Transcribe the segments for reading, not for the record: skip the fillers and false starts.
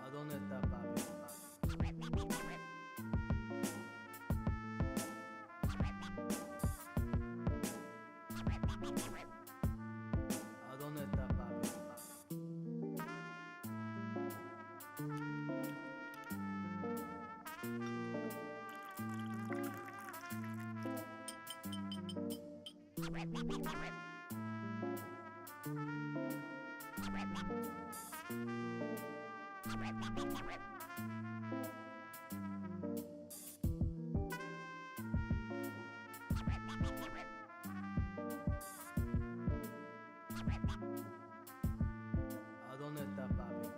¿A dónde está papi? ¿A dónde está papi? ¿A dónde está papi?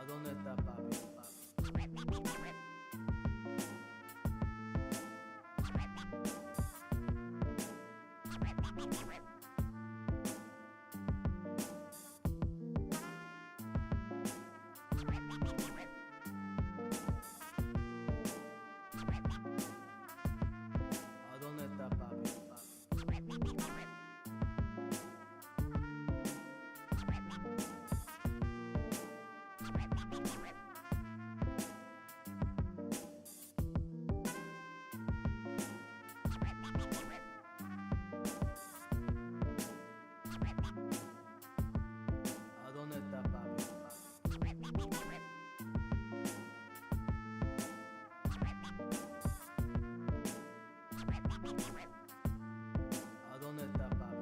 ¿A dónde está papi? ¿A dónde está papi? ¿A dónde está papi? ¿A dónde está papi? ¿A dónde está papi?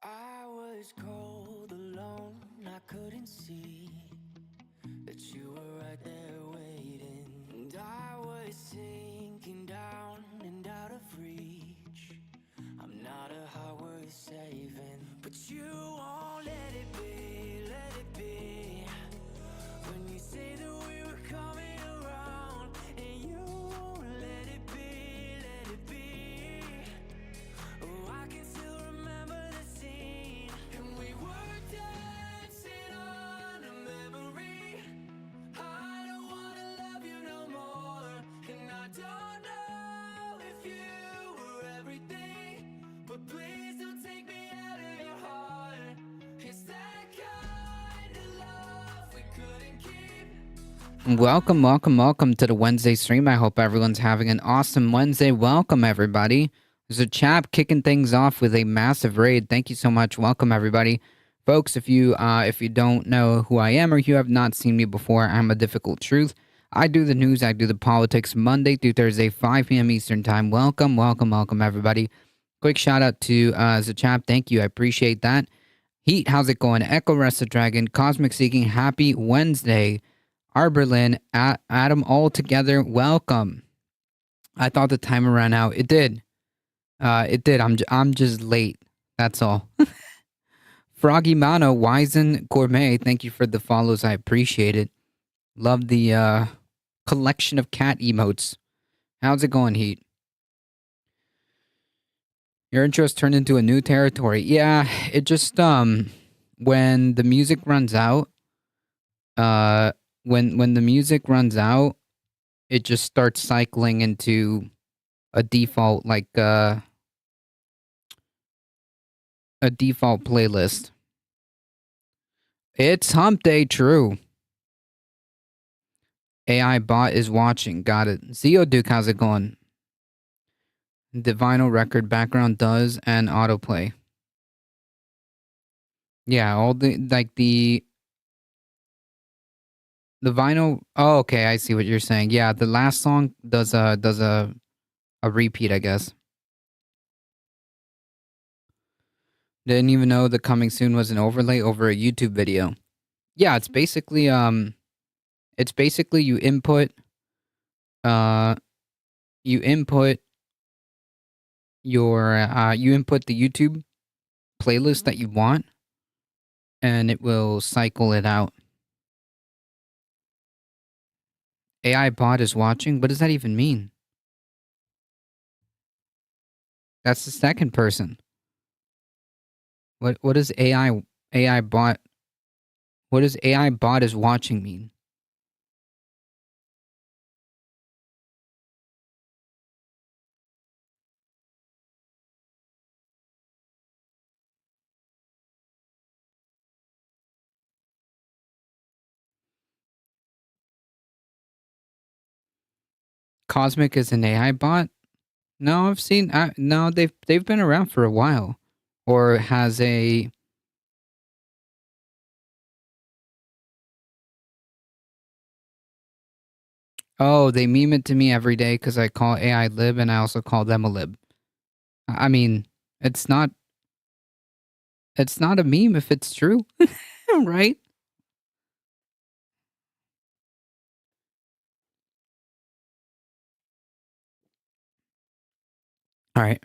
I was cold, alone, I couldn't see that you were right there waiting. And I was sinking down and out of reach. I'm not a heart worth saving, but you won't let it be, let it be. When you say that we were coming around, and you won't let it be, let it be. Oh, I can still remember the scene, and we were dancing on a memory. I don't wanna love you no more, and I don't know if you were everything, but please don't take me out of your heart. It's that kind of love we couldn't keep. Welcome to the Wednesday stream. I hope everyone's having an awesome Wednesday. Welcome, everybody. There's a chap kicking things off with a massive raid. Thank you so much. Welcome, everybody. Folks, if you don't know who I am or you have not seen me before, I'm a difficult truth. I do the news, I do the politics Monday through Thursday, 5 p.m. Eastern Time. Welcome, everybody. Quick shout out to Zachap. Thank you. I appreciate that. Heat, how's it going? Echo Rest of Dragon, Cosmic Seeking, happy Wednesday. Arberlin, Adam, all together, welcome. I thought the timer ran out. It did. It did. I'm just late. That's all. Froggy Mano, Wizen Gourmet, thank you for the follows. I appreciate it. Love the collection of cat emotes. How's it going, Heat? Your interest turned into a new territory. Yeah, it just when the music runs out, when the music runs out, it just starts cycling into a default a default playlist. It's hump day, true. AI bot is watching. Got it. Zeoduke, how's it going? The vinyl record background does and autoplay. Yeah, all the vinyl. Oh, okay, I see what you're saying. Yeah, the last song does a repeat, I guess. Didn't even know the coming soon was an overlay over a YouTube video. Yeah, it's basically you input you input the YouTube playlist that you want, and it will cycle it out. AI bot is watching? What does that even mean? That's the second person. What does AI bot? What does AI bot is watching mean? Cosmic is an AI bot? No, I've seen. No, they've been around for a while, or has a. Oh, they meme it to me every day because I call AI lib and I also call them a lib. I mean, it's not a meme if it's true, right? All right.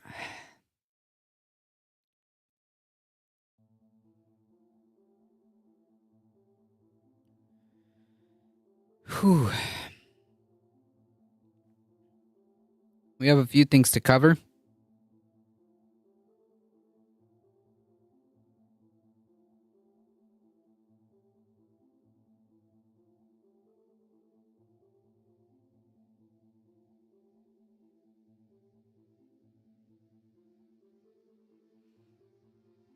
Whew. We have a few things to cover.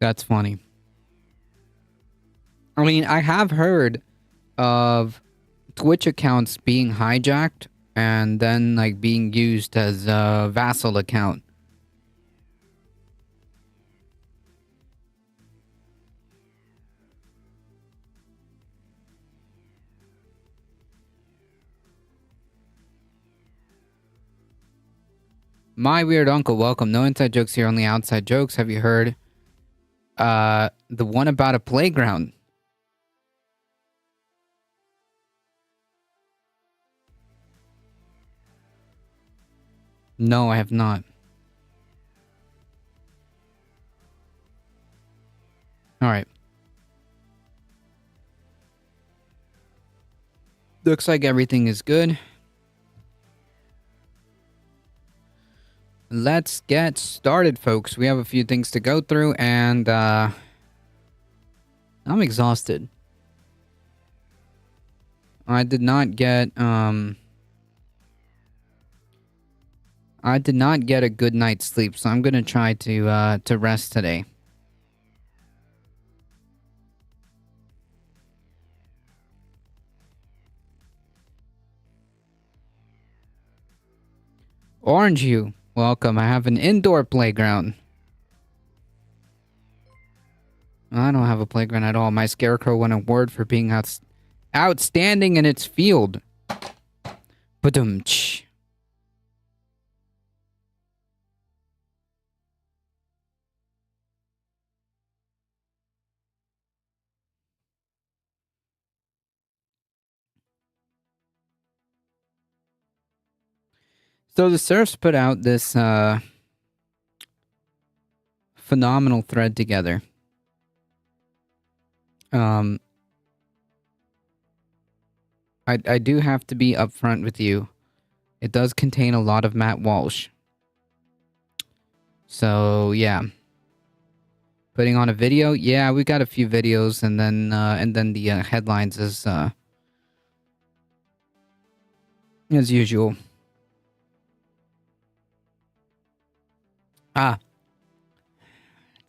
That's funny. I mean, I have heard of Twitch accounts being hijacked and then being used as a vassal account. My weird uncle, welcome. No inside jokes here, only outside jokes. Have you heard the one about a playground. No, I have not. All right. Looks like everything is good. Let's get started, folks. We have a few things to go through, and I'm exhausted. I did not get a good night's sleep, so I'm gonna try to rest today. Orange Hue, welcome. I have an indoor playground. I don't have a playground at all. My Scarecrow won an award for being outstanding in its field. Badum-tsh. So the Serfs put out this phenomenal thread together. I do have to be upfront with you. It does contain a lot of Matt Walsh. So yeah. Putting on a video? Yeah, we got a few videos, and then the headlines is as usual.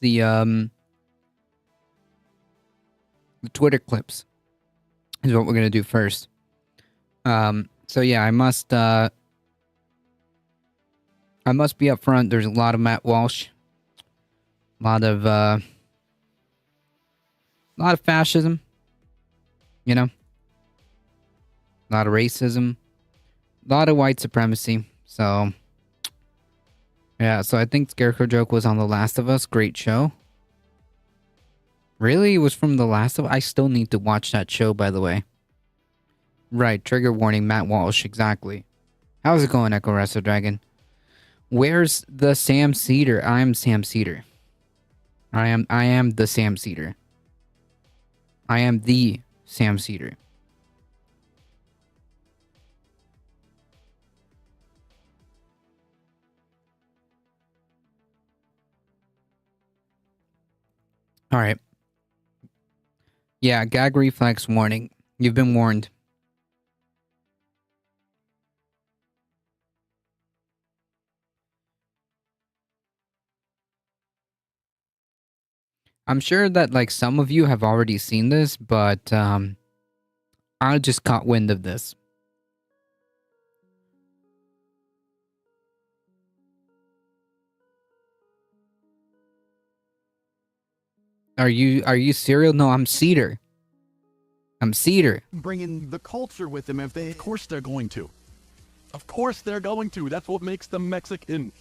The Twitter clips is what we're gonna do first. So yeah, I must be upfront. There's a lot of Matt Walsh, a lot of fascism, you know, a lot of racism, a lot of white supremacy. So yeah, so I think Scarecrow joke was on The Last of Us. Great show. Really? It was from The Last of Us? I still need to watch that show, by the way. Right, trigger warning, Matt Walsh, exactly. How's it going, Echo Resto Dragon? Where's the Sam Cedar? I am Sam Cedar. I am the Sam Cedar. I am the Sam Cedar. All right. Yeah, gag reflex warning. You've been warned. I'm sure that like some of you have already seen this, but I just caught wind of this. Are you Serial? No, I'm Cedar. I'm Cedar. Bringing the culture with them. If they, of course, they're going to. Of course, they're going to. That's what makes them Mexican.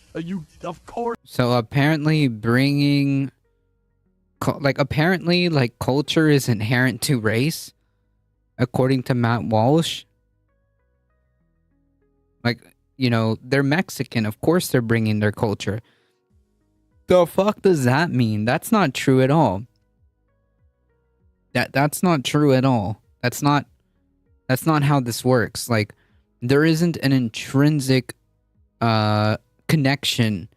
Of course. So apparently, bringing, apparently, culture is inherent to race, according to Matt Walsh. Like, you know, they're Mexican. Of course, they're bringing their culture. The fuck does that mean? That's not true at all. That's not true at all. That's not how this works. Like, there isn't an intrinsic connection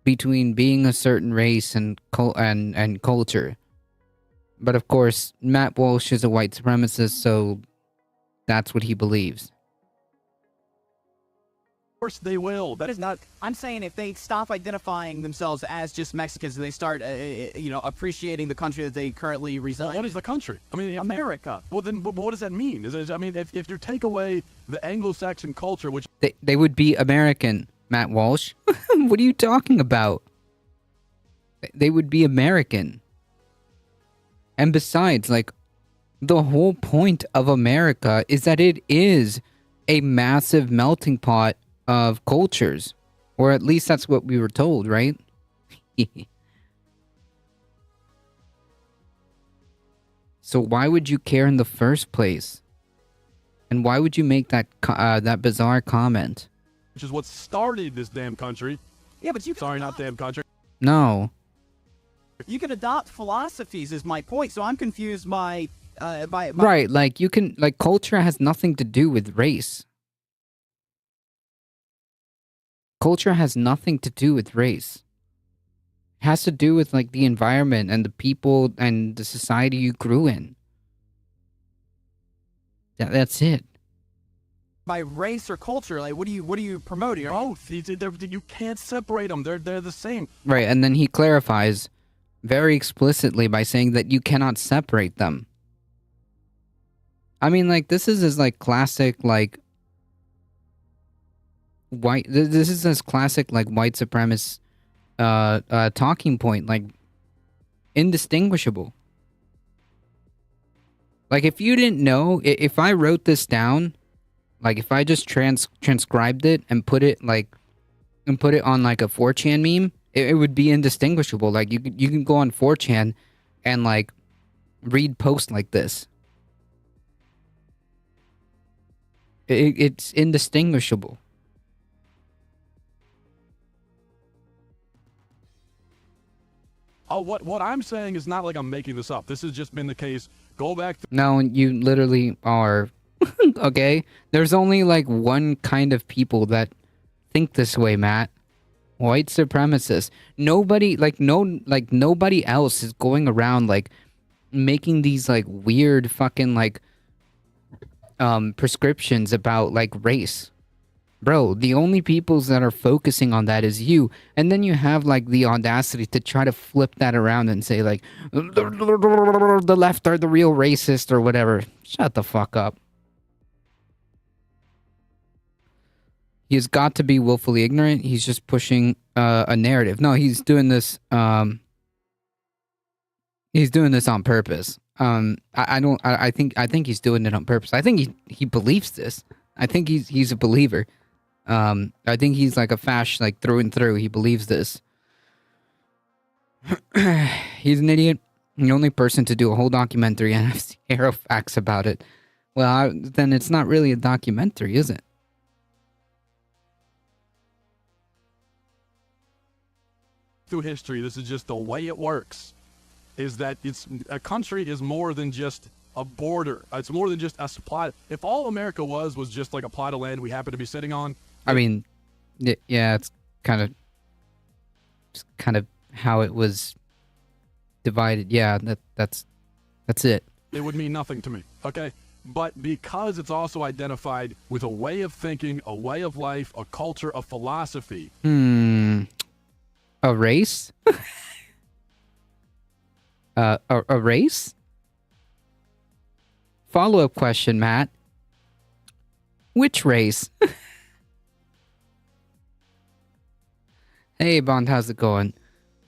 between being a certain race and culture. But of course, Matt Walsh is a white supremacist, so that's what he believes. Of course they will. That is not. I'm saying if they stop identifying themselves as just Mexicans and they start, appreciating the country that they currently reside. What is the country? I mean, America. Well, then, what does that mean? If you take away the Anglo-Saxon culture, which They would be American, Matt Walsh. What are you talking about? They would be American. And besides, like, the whole point of America is that it is a massive melting pot of cultures. Or at least that's what we were told, right? So why would you care in the first place? And why would you make that that bizarre comment? which is what started this damn country. Yeah, but you can Sorry, not damn country. No. You can adopt philosophies, is my point. So I'm confused by Right, like you can like culture has nothing to do with race. Culture has nothing to do with race. It has to do with like the environment and the people and the society you grew in. That's it. by race or culture. Like, what are you promoting? Both. You can't separate them. They're the same. Right, and then he clarifies very explicitly by saying that you cannot separate them. I mean, like, this is as, like, classic, like, white... This is as classic, like, white supremacist talking point, like, indistinguishable. Like, if you didn't know, if I wrote this down, like, if I just transcribed it and put it, like, on, like, a 4chan meme, it would be indistinguishable. Like, you can go on 4chan and, like, read posts like this. It's indistinguishable. Oh, what I'm saying is not like I'm making this up. This has just been the case. Go back to No, you literally are. Okay? There's only, like, one kind of people that think this way, Matt. White supremacists. Nobody, like, nobody else is going around, like, making these, like, weird fucking, like, prescriptions about, like, race. Bro, the only peoples that are focusing on that is you. And then you have, like, the audacity to try to flip that around and say, like, the left are the real racist or whatever. Shut the fuck up. He's got to be willfully ignorant. He's just pushing a narrative. No, he's doing this. He's doing this on purpose. I think he's doing it on purpose. I think he believes this. I think he's a believer. I think he's like a fash, like through and through. He believes this. He's an idiot. The only person to do a whole documentary and have zero facts about it. Well, then it's not really a documentary, is it? through history. This is just the way it works. Is that a country is more than just a border. It's more than just a supply. If all America was just like a plot of land we happen to be sitting on. I mean, yeah, it's kind of how it was divided. Yeah, that's it. It would mean nothing to me. Okay. But because it's also identified with a way of thinking, a way of life, a culture, a philosophy. A race? A race? Follow-up question, Matt. Which race? Hey, Bond, how's it going?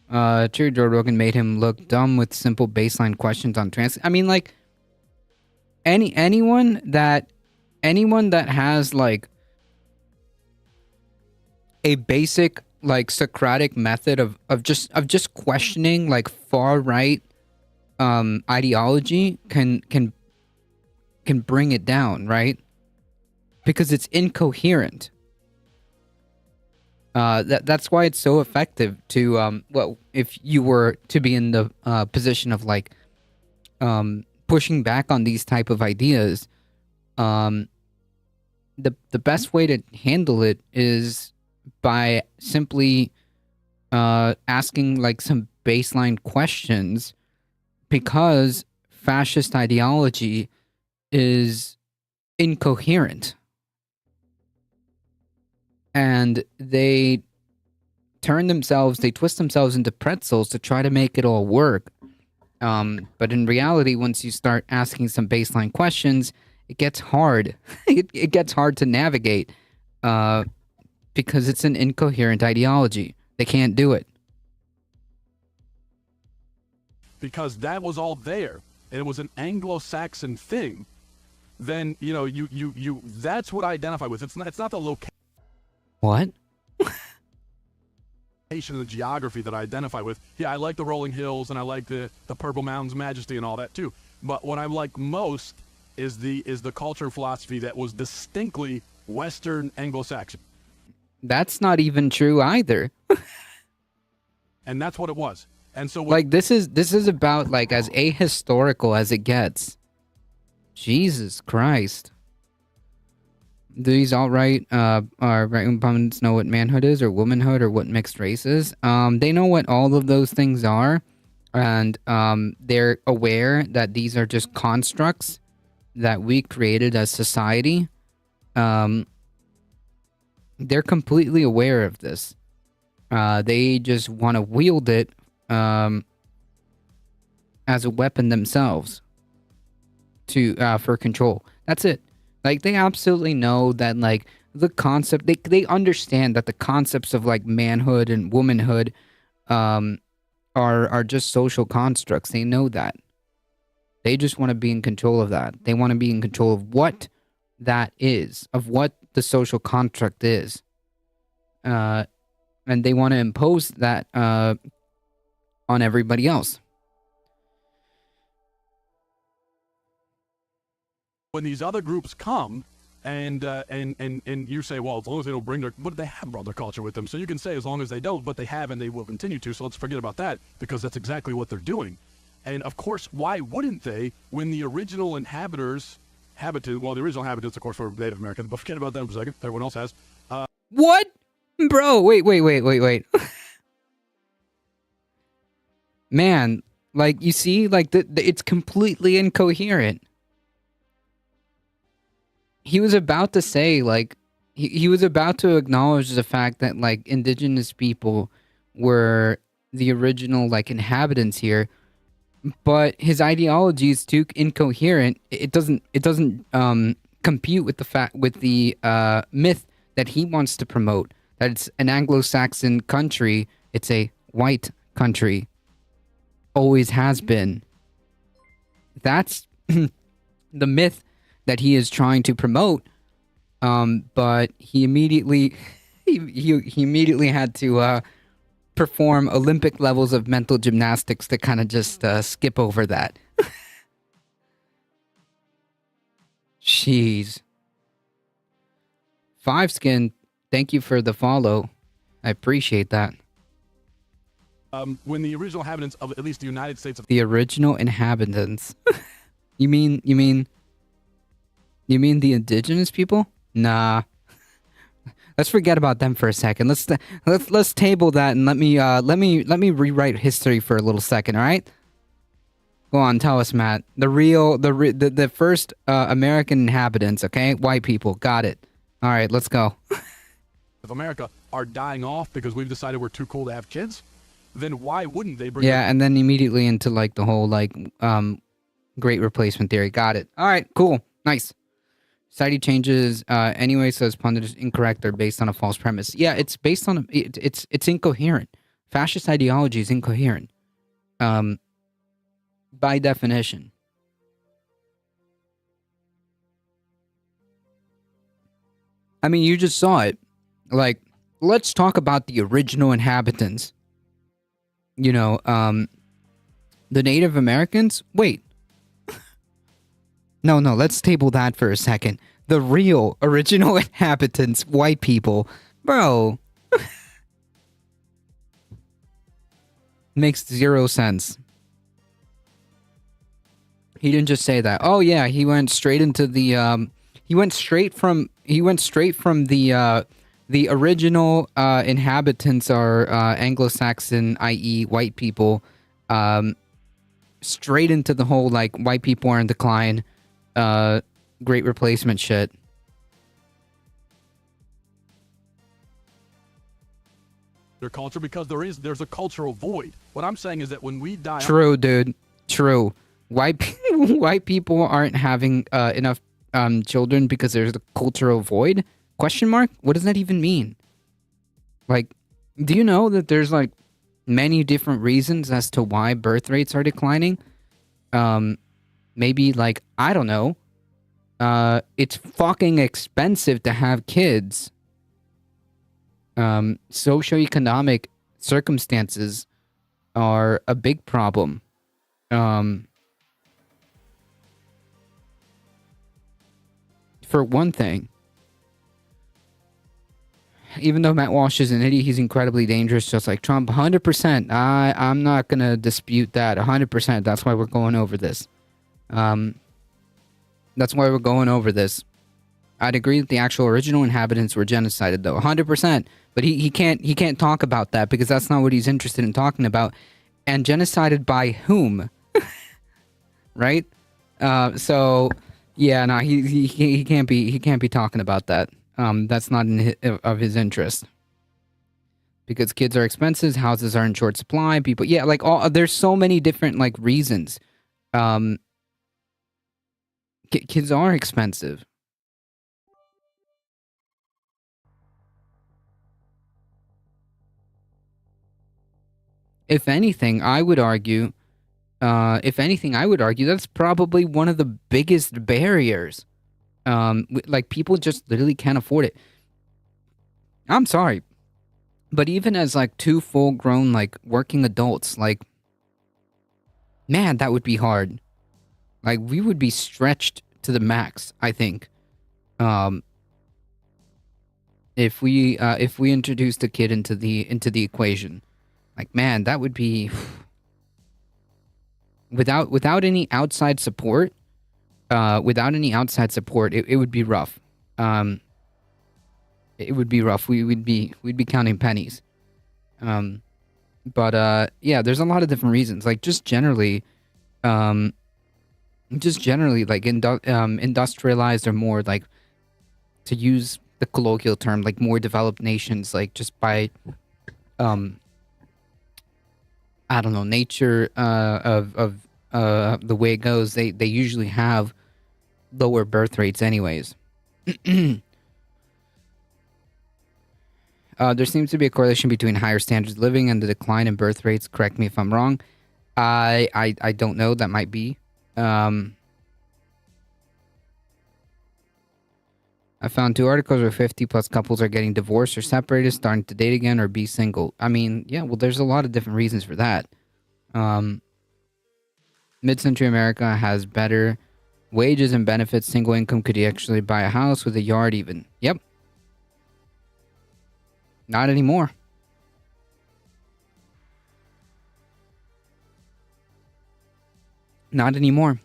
Joe Rogan made him look dumb with simple baseline questions on trans. I mean, like, anyone that has, like, a basic, like, Socratic method of just questioning, like, far right ideology can bring it down, right? Because it's incoherent. That's why it's so effective to well, if you were to be in the position of, like, pushing back on these type of ideas, the best way to handle it is by simply asking, like, some baseline questions, because fascist ideology is incoherent. And they twist themselves into pretzels to try to make it all work. But in reality, once you start asking some baseline questions, it gets hard. It gets hard to navigate because it's an incoherent ideology. They can't do it. Because that was all there, and it was an Anglo-Saxon thing, then, you know, you that's what I identify with. It's not the location. What? And the geography that I identify with. Yeah, I like the rolling hills and I like the Purple Mountains majesty and all that too. But what I like most is the culture and philosophy that was distinctly Western Anglo-Saxon. That's not even true either. And that's what it was. And so Like this is about like as ahistorical as it gets. Jesus Christ. Do these alt-right right-wing pundits know what manhood is or womanhood or what mixed race is? They know what all of those things are, and they're aware that these are just constructs that we created as society. They're completely aware of this. They just want to wield it as a weapon themselves to for control. That's it. Like, they absolutely know that, like, the concept, they understand that the concepts of, like, manhood and womanhood are just social constructs. They know that. They just want to be in control of that. They want to be in control of what that is, of what the social construct is. And they want to impose that on everybody else. when these other groups come and you say, well, as long as they don't bring their, but they have brought their culture with them. So you can say as long as they don't, but they have and they will continue to. So let's forget about that, because that's exactly what they're doing. And of course, why wouldn't they, when the original inhabitants, well, the original inhabitants, of course, were Native American, but forget about them for a second. Everyone else has. What? Bro, wait. Man, like, you see, like, it's completely incoherent. He was about to say, like, he was about to acknowledge the fact that, like, indigenous people were the original, like, inhabitants here, but his ideology is too incoherent. It doesn't compute with the myth that he wants to promote, that it's an Anglo-Saxon country. It's a white country. Always has been. That's the myth that he is trying to promote. But he immediately he immediately had to perform Olympic levels of mental gymnastics to kind of just skip over that. Jeez. Five Skin, thank you for the follow. I appreciate that. When the original inhabitants of at least the United States of The original inhabitants. You mean the indigenous people? Nah. Let's forget about them for a second. Let's table that and let me rewrite history for a little second, all right? Go on, tell us, Matt. The first American inhabitants, okay? White people. Got it. All right, let's go. America are dying off because we've decided we're too cool to have kids. Then why wouldn't they bring? Yeah, and then immediately into like the whole like great replacement theory. Got it. All right, cool, nice. Society changes anyway, says pundit is incorrect. They're based on a false premise. Yeah, it's based on it's incoherent. Fascist ideology is incoherent, by definition. I mean, you just saw it. Like, let's talk about the original inhabitants. You know, the Native Americans? Wait. No, let's table that for a second. The real original inhabitants, white people. Bro. Makes zero sense. He didn't just say that. Oh yeah, he went straight into the he went straight from the original inhabitants are Anglo-Saxon, i.e. white people, straight into the whole, like, white people are in decline, great replacement shit. Their culture, because there's a cultural void. What I'm saying is that when we die... True, dude. True. White people aren't having enough children because there's a cultural void? Question mark? What does that even mean? Like, do you know that there's, like, many different reasons as to why birth rates are declining? Maybe, like, I don't know. It's fucking expensive to have kids. Socioeconomic circumstances are a big problem. for one thing, even though Matt Walsh is an idiot, he's incredibly dangerous, just like Trump. 100%. I'm not going to dispute that. 100%. That's why we're going over this. That's why we're going over this. I'd agree that the actual original inhabitants were genocided, though. 100%. But he can't talk about that because that's not what he's interested in talking about. And genocided by whom? Right? So yeah, no, he can't be talking about that. That's not of his interest. Because kids are expensive, houses are in short supply, people, yeah, like there's so many different like reasons. Kids are expensive. If anything, I would argue that's probably one of the biggest barriers. Like, people just literally can't afford it. I'm sorry, but even as, like, 2 full-grown, like, working adults, like, man, that would be hard. Like, we would be stretched to the max, I think. If we introduced a kid into the equation. Like, man, that would be without any outside support. It would be rough. It would be rough. We'd be counting pennies. But yeah, there's a lot of different reasons. Like, just generally, like industrialized, or more, like, to use the colloquial term, like, more developed nations, like, just by I don't know, nature of the way it goes, they usually have lower birth rates anyways. There seems to be a correlation between higher standards of living and the decline in birth rates. Correct me if I'm wrong. I don't know. That might be. I found 2 articles where 50+ couples are getting divorced or separated, starting to date again, or be single. I mean, yeah, well, there's a lot of different reasons for that. Mid-century America has better wages and benefits. Single income could actually buy a house with a yard even. Yep. Not anymore. Not anymore.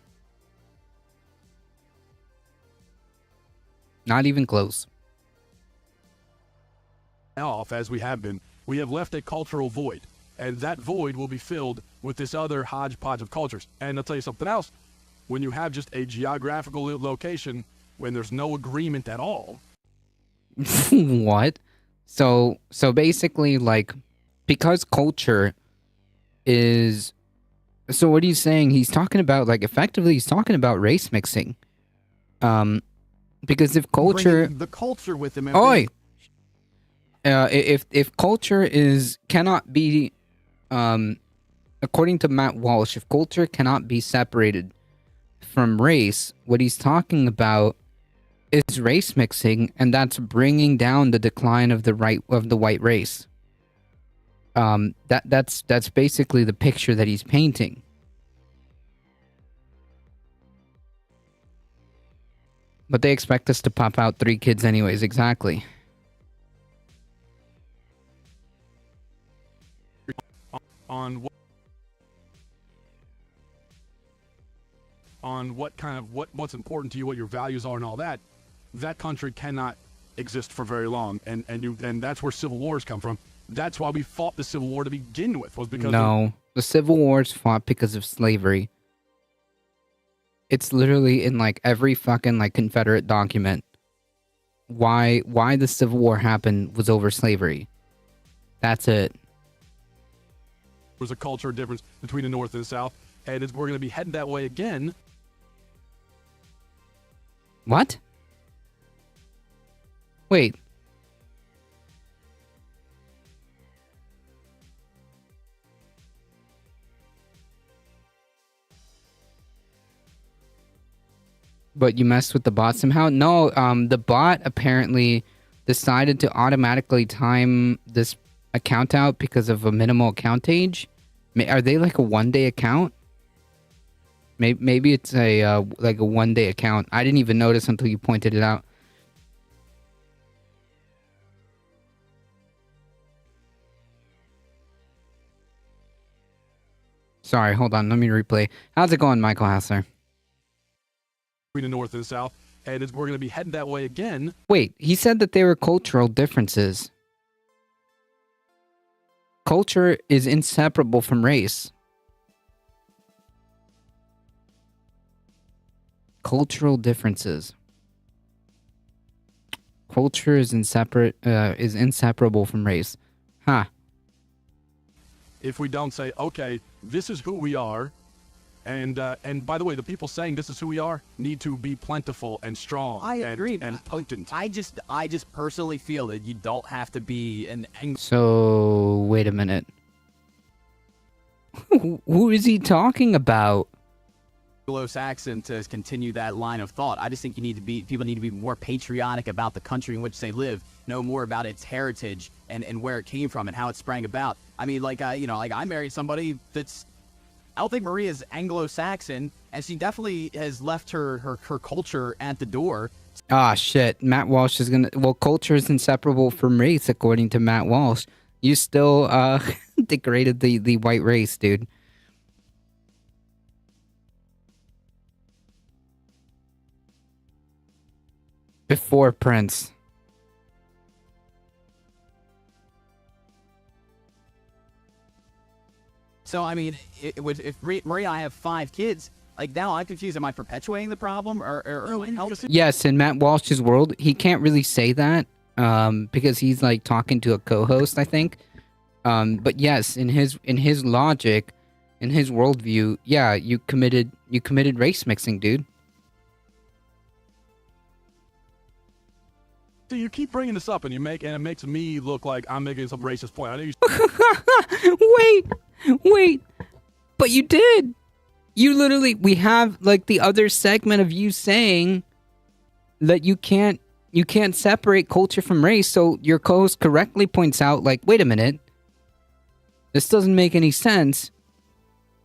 Not even close. Off as we have been, we have left a cultural void, and that void will be filled with this other hodgepodge of cultures. And I'll tell you something else. When you have just a geographical location, when there's no agreement at all. What? So basically, like, because culture is... So what he's saying, he's talking about, like, effectively, he's talking about race mixing. Because if culture... Bringing the culture with him. Oi! If culture cannot be... according to Matt Walsh, if culture cannot be separated from race, what he's talking about is race mixing, and that's bringing down the decline of the white race. That's basically the picture that he's painting. But they expect us to pop out 3 kids anyways, exactly. On what's important to you, what your values are, and all that, that country cannot exist for very long, and that's where civil wars come from. That's why we fought the Civil War to begin with, was because the Civil Wars fought because of slavery. It's literally in, like, every fucking, like, Confederate document. Why the Civil War happened was over slavery. That's it. There's a culture difference between the North and the South, and we're going to be heading that way again. What? Wait. But you messed with the bot somehow? No, the bot apparently decided to automatically time this account out because of a minimal account age. Are they like a 1-day account? Maybe it's a like a 1-day account. I didn't even notice until you pointed it out. Sorry, hold on. Let me replay. How's it going, Michael Hassler? Between the North and the South, and we're going to be heading that way again. Wait, he said that there were cultural differences. Culture is inseparable from race. Cultural differences. Culture is inseparable from race. Huh. If we don't say, okay, this is who we are, and by the way, the people saying this is who we are need to be plentiful and strong. I agree. And potent. I just personally feel that you don't have to be an So, wait a minute. Who is he talking about? Anglo-Saxon to continue that line of thought. I just think people need to be more patriotic about the country in which they live, know more about its heritage and where it came from and how it sprang about. I mean, I married somebody that's, I don't think Maria's Anglo-Saxon, and she definitely has left her culture at the door. Ah, shit. Matt Walsh is gonna... Well, culture is inseparable from race, according to Matt Walsh. You still, degraded the white race, dude. Before Prince. So, I mean, if Maria and I have 5 kids, like, now I'm confused. Am I perpetuating the problem or helping? Yes, in Matt Walsh's world, he can't really say that because he's, like, talking to a co-host, I think. But yes, in his logic, in his worldview, yeah, you committed race mixing, dude. So you keep bringing this up, and it makes me look like I'm making some racist point. I know you. Wait, but you did. You literally, we have like the other segment of you saying that you can't separate culture from race. So your co-host correctly points out, like, wait a minute, this doesn't make any sense.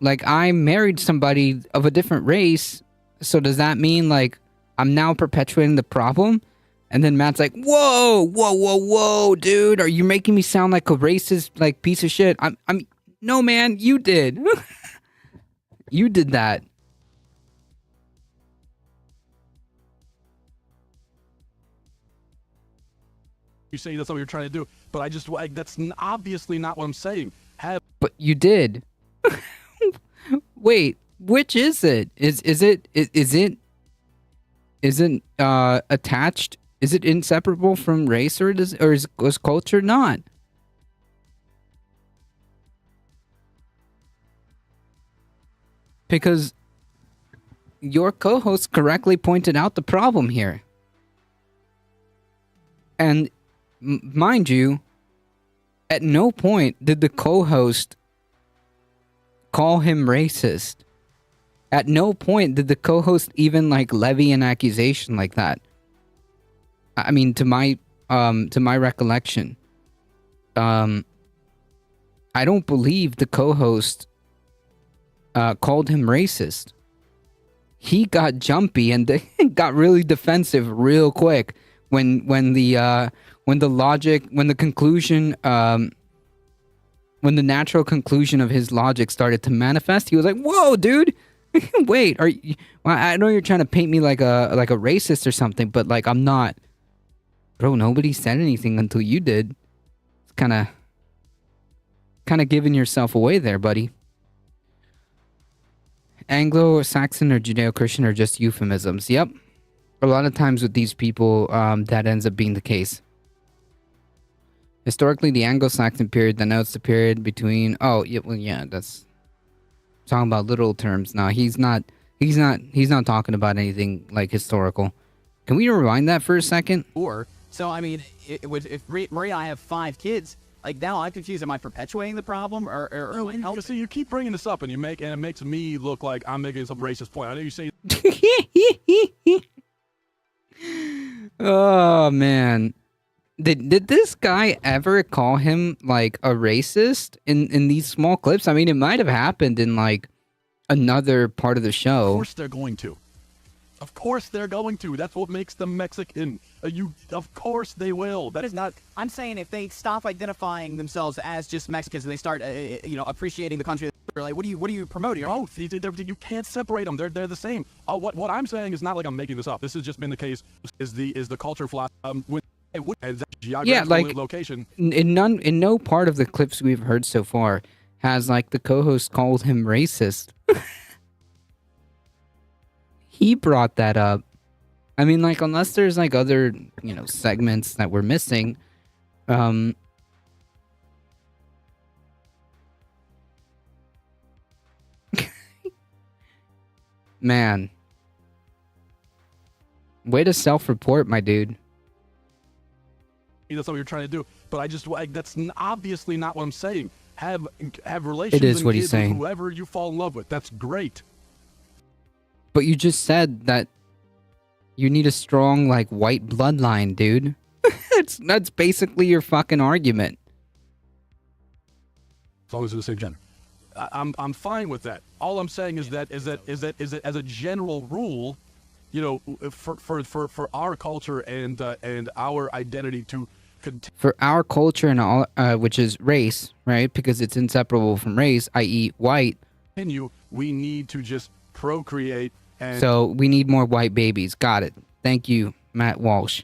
Like, I married somebody of a different race, so does that mean like I'm now perpetuating the problem? And then Matt's like, whoa, dude, are you making me sound like a racist, like, piece of shit? I'm no, man, you did. You did that. You say that's what you're trying to do, but that's obviously not what I'm saying. But you did. Wait, which is it? Is it attached? Is it inseparable from race, or is culture not? Because your co-host correctly pointed out the problem here. And mind you, at no point did the co-host call him racist. At no point did the co-host even like levy an accusation like that. I mean, to my recollection, I don't believe the co-host called him racist. He got jumpy and got really defensive real quick when the natural conclusion of his logic started to manifest. He was like, "Whoa, dude! Wait, are you? Well, I know you're trying to paint me like a racist or something, but like I'm not." Bro, nobody said anything until you did. It's kind of giving yourself away there, buddy. Anglo-Saxon or Judeo-Christian are just euphemisms. Yep. A lot of times with these people, that ends up being the case. Historically, the Anglo-Saxon period denotes the period between... Oh, yeah, well, yeah, that's... talking about literal terms. No, he's not talking about anything, like, historical. Can we rewind that for a second? So, I mean, if Maria and I have 5 kids, like, now I'm confused. Am I perpetuating the problem or helping? See, you keep bringing this up, and it makes me look like I'm making some racist point. I know you say... Oh, man. Did this guy ever call him, like, a racist in these small clips? I mean, it might have happened in, like, another part of the Of show. course they're going to. Of course they're going to. That's what makes them Mexican. Of course they will. That is not. I'm saying if they stop identifying themselves as just Mexicans and they start, appreciating the country, they're like, what are you promoting? Both. You can't separate them. They're the same. What I'm saying is not like I'm making this up. This has just been the case. Is the culture philosophy with geographical location? In no part of the clips we've heard so far has like the co-host called him racist. He brought that up. I mean, like, unless there's like other, segments that we're missing, man, way to self-report, my dude. That's what you're trying to do. But that's obviously not what I'm saying. Have relations. It is and what he's kids saying. with whoever you fall in love with. That's great. But you just said that you need a strong, like, white bloodline, dude. That's basically your fucking argument. As long as they're the same gender. I'm fine with that. All I'm saying is that as a general rule, for our culture and our identity to continue. For our culture and all, which is race, right? Because it's inseparable from race, i.e., white. We need to just procreate. And So we need more white babies. Got it. Thank you, Matt Walsh.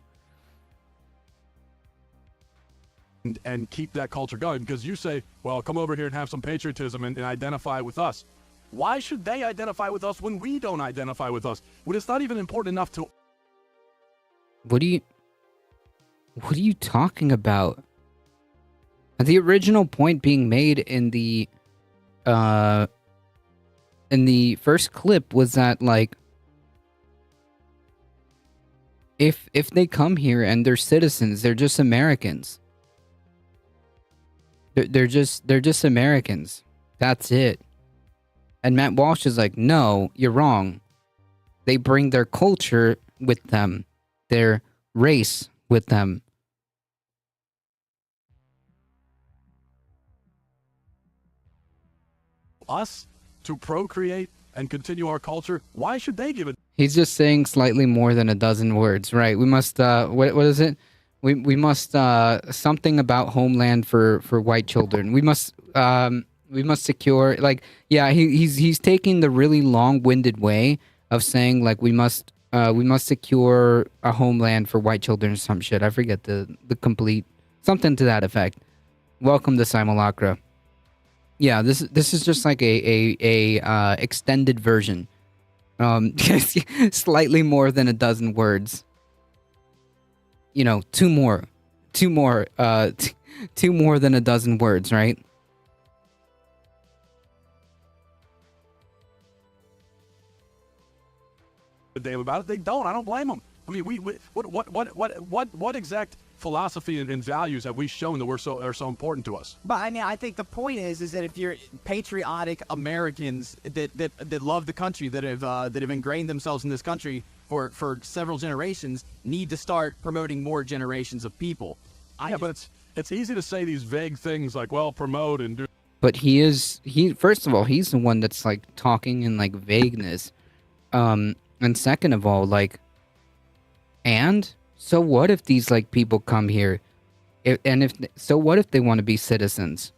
and keep that culture going, because you say, well, come over here and have some patriotism and identify with us. Why should they identify with us when we don't identify with us? When it's not even important enough to... What are you talking about? The original point being made in the first clip was that, like, if they come here and they're citizens, they're just Americans. They're just Americans. That's it. And Matt Walsh is like, no, you're wrong. They bring their culture with them, their race with them. Us to procreate and continue our culture, why should they give it? He's just saying slightly more than a dozen words, right? We must, what is it? We must, something about homeland for white children. We must secure, like, yeah, he's taking the really long-winded way of saying, like, we must secure a homeland for white children or some shit. I forget the complete, something to that effect. Welcome to Simulacra. Yeah, this is just like a extended version. Slightly more than a dozen words. You know, two more than a dozen words, right? Damn about it. They don't. I don't blame them. I mean, what exact philosophy and values have we shown that are so important to us? But I mean, I think the point is that if you're patriotic Americans that love the country, that have ingrained themselves in this country for several generations, need to start promoting more generations of people. But it's easy to say these vague things like, well, promote and do. But first of all, he's the one that's like talking in like vagueness. And second of all, like, and so what if these like people come here, so what if they want to be citizens?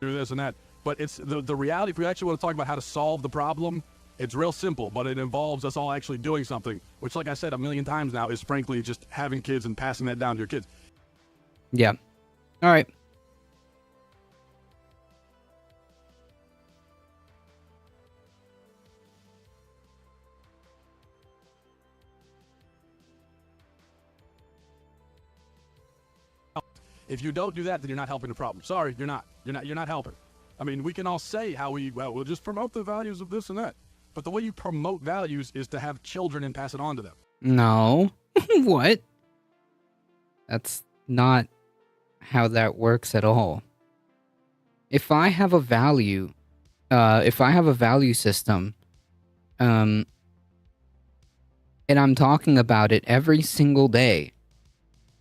Do this and that. But it's the reality. If we actually want to talk about how to solve the problem, it's real simple, but it involves us all actually doing something, which, like I said a million times now, is frankly just having kids and passing that down to your kids. Yeah. All right. If you don't do that, then you're not helping the problem. Sorry, you're not. You're not helping. I mean, we can all say how we'll just promote the values of this and that. But the way you promote values is to have children and pass it on to them. No. What? That's not how that works at all. If I have a value system, and I'm talking about it every single day,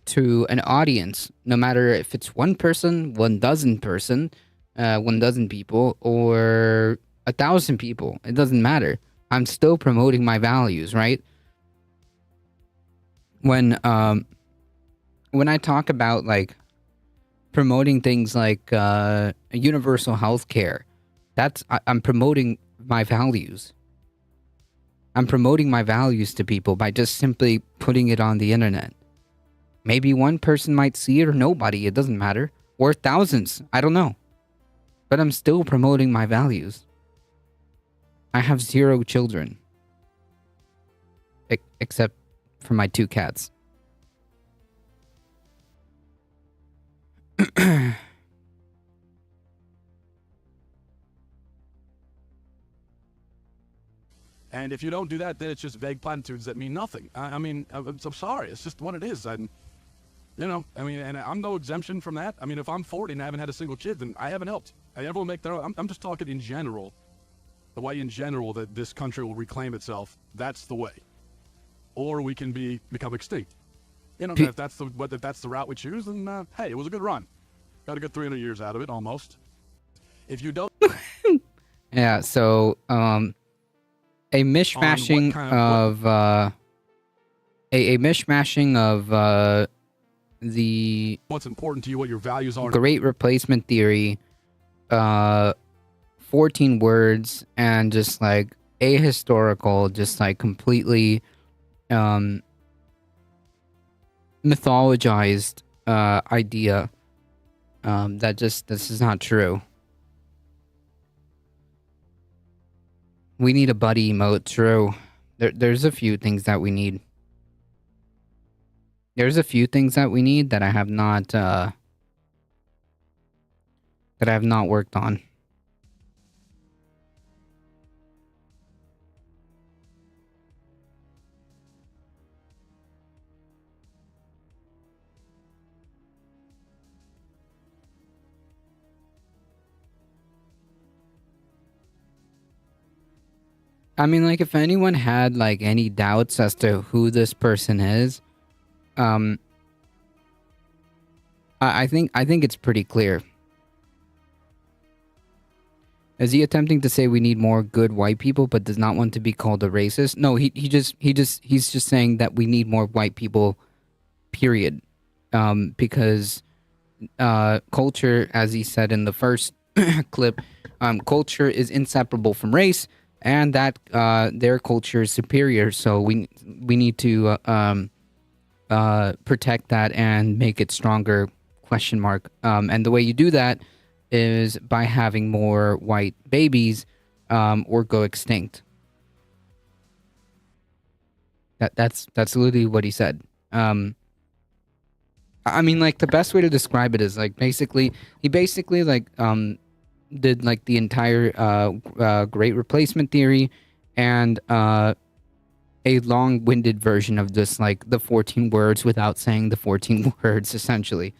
to an audience, no matter if it's one person, 1 dozen person, 1 dozen people, or 1,000 people. It doesn't matter. I'm still promoting my values, right? When I talk about like promoting things like universal health care, I'm promoting my values. I'm promoting my values to people by just simply putting it on the internet. Maybe one person might see it or nobody, it doesn't matter. Or thousands, I don't know. But I'm still promoting my values. I have 0 children. Except for my 2 cats. And if you don't do that, then it's just vague platitudes that mean nothing. I mean, I'm sorry. It's just what it is. And, and I'm no exemption from that. I mean, if I'm 40 and I haven't had a single kid, then I haven't helped. Everyone will make their own. I'm just talking in general. The way in general that this country will reclaim itself, that's the way. Or we can become extinct. If that's the route we choose, then, hey, it was a good run. Got a good 300 years out of it, almost. If you don't... Yeah, so, a mishmashing of a mishmashing of the what's important to you, what your values are. Great Replacement Theory, 14 words, and just like ahistorical, just like completely mythologized idea that just this is not true. We need a buddy emote, true. There's a few things that we need. There's a few things that we need that I have not worked on. I mean, like, if anyone had, like, any doubts as to who this person is, I think it's pretty clear. Is he attempting to say we need more good white people, but does not want to be called a racist? No, he's just saying that we need more white people, period. Because culture, as he said in the first clip, culture is inseparable from race. And that their culture is superior, so we need to protect that and make it stronger? ? And the way you do that is by having more white babies or go extinct. That's literally what he said. I mean, like, the best way to describe it is like he basically like did like the entire Great Replacement Theory and a long-winded version of just like the 14 words without saying the 14 words, essentially.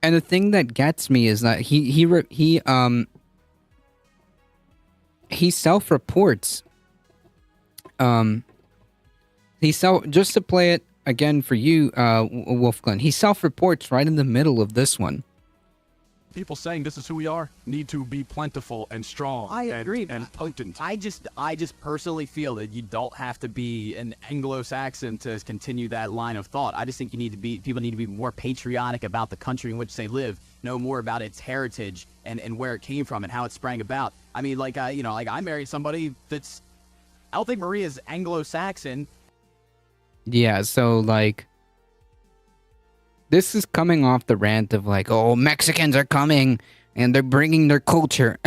And the thing that gets me is that he self-reports. Just to play it again for you, Wolfglen. He self-reports right in the middle of this one. People saying this is who we are need to be plentiful and strong. I agree. And potent. I just personally feel that you don't have to be an Anglo-Saxon to continue that line of thought. I just think people need to be more patriotic about the country in which they live, know more about its heritage and where it came from and how it sprang about. I mean, like, I married somebody that's, I don't think Maria's Anglo-Saxon. Yeah, so, like, this is coming off the rant of, like, oh, Mexicans are coming, and they're bringing their culture,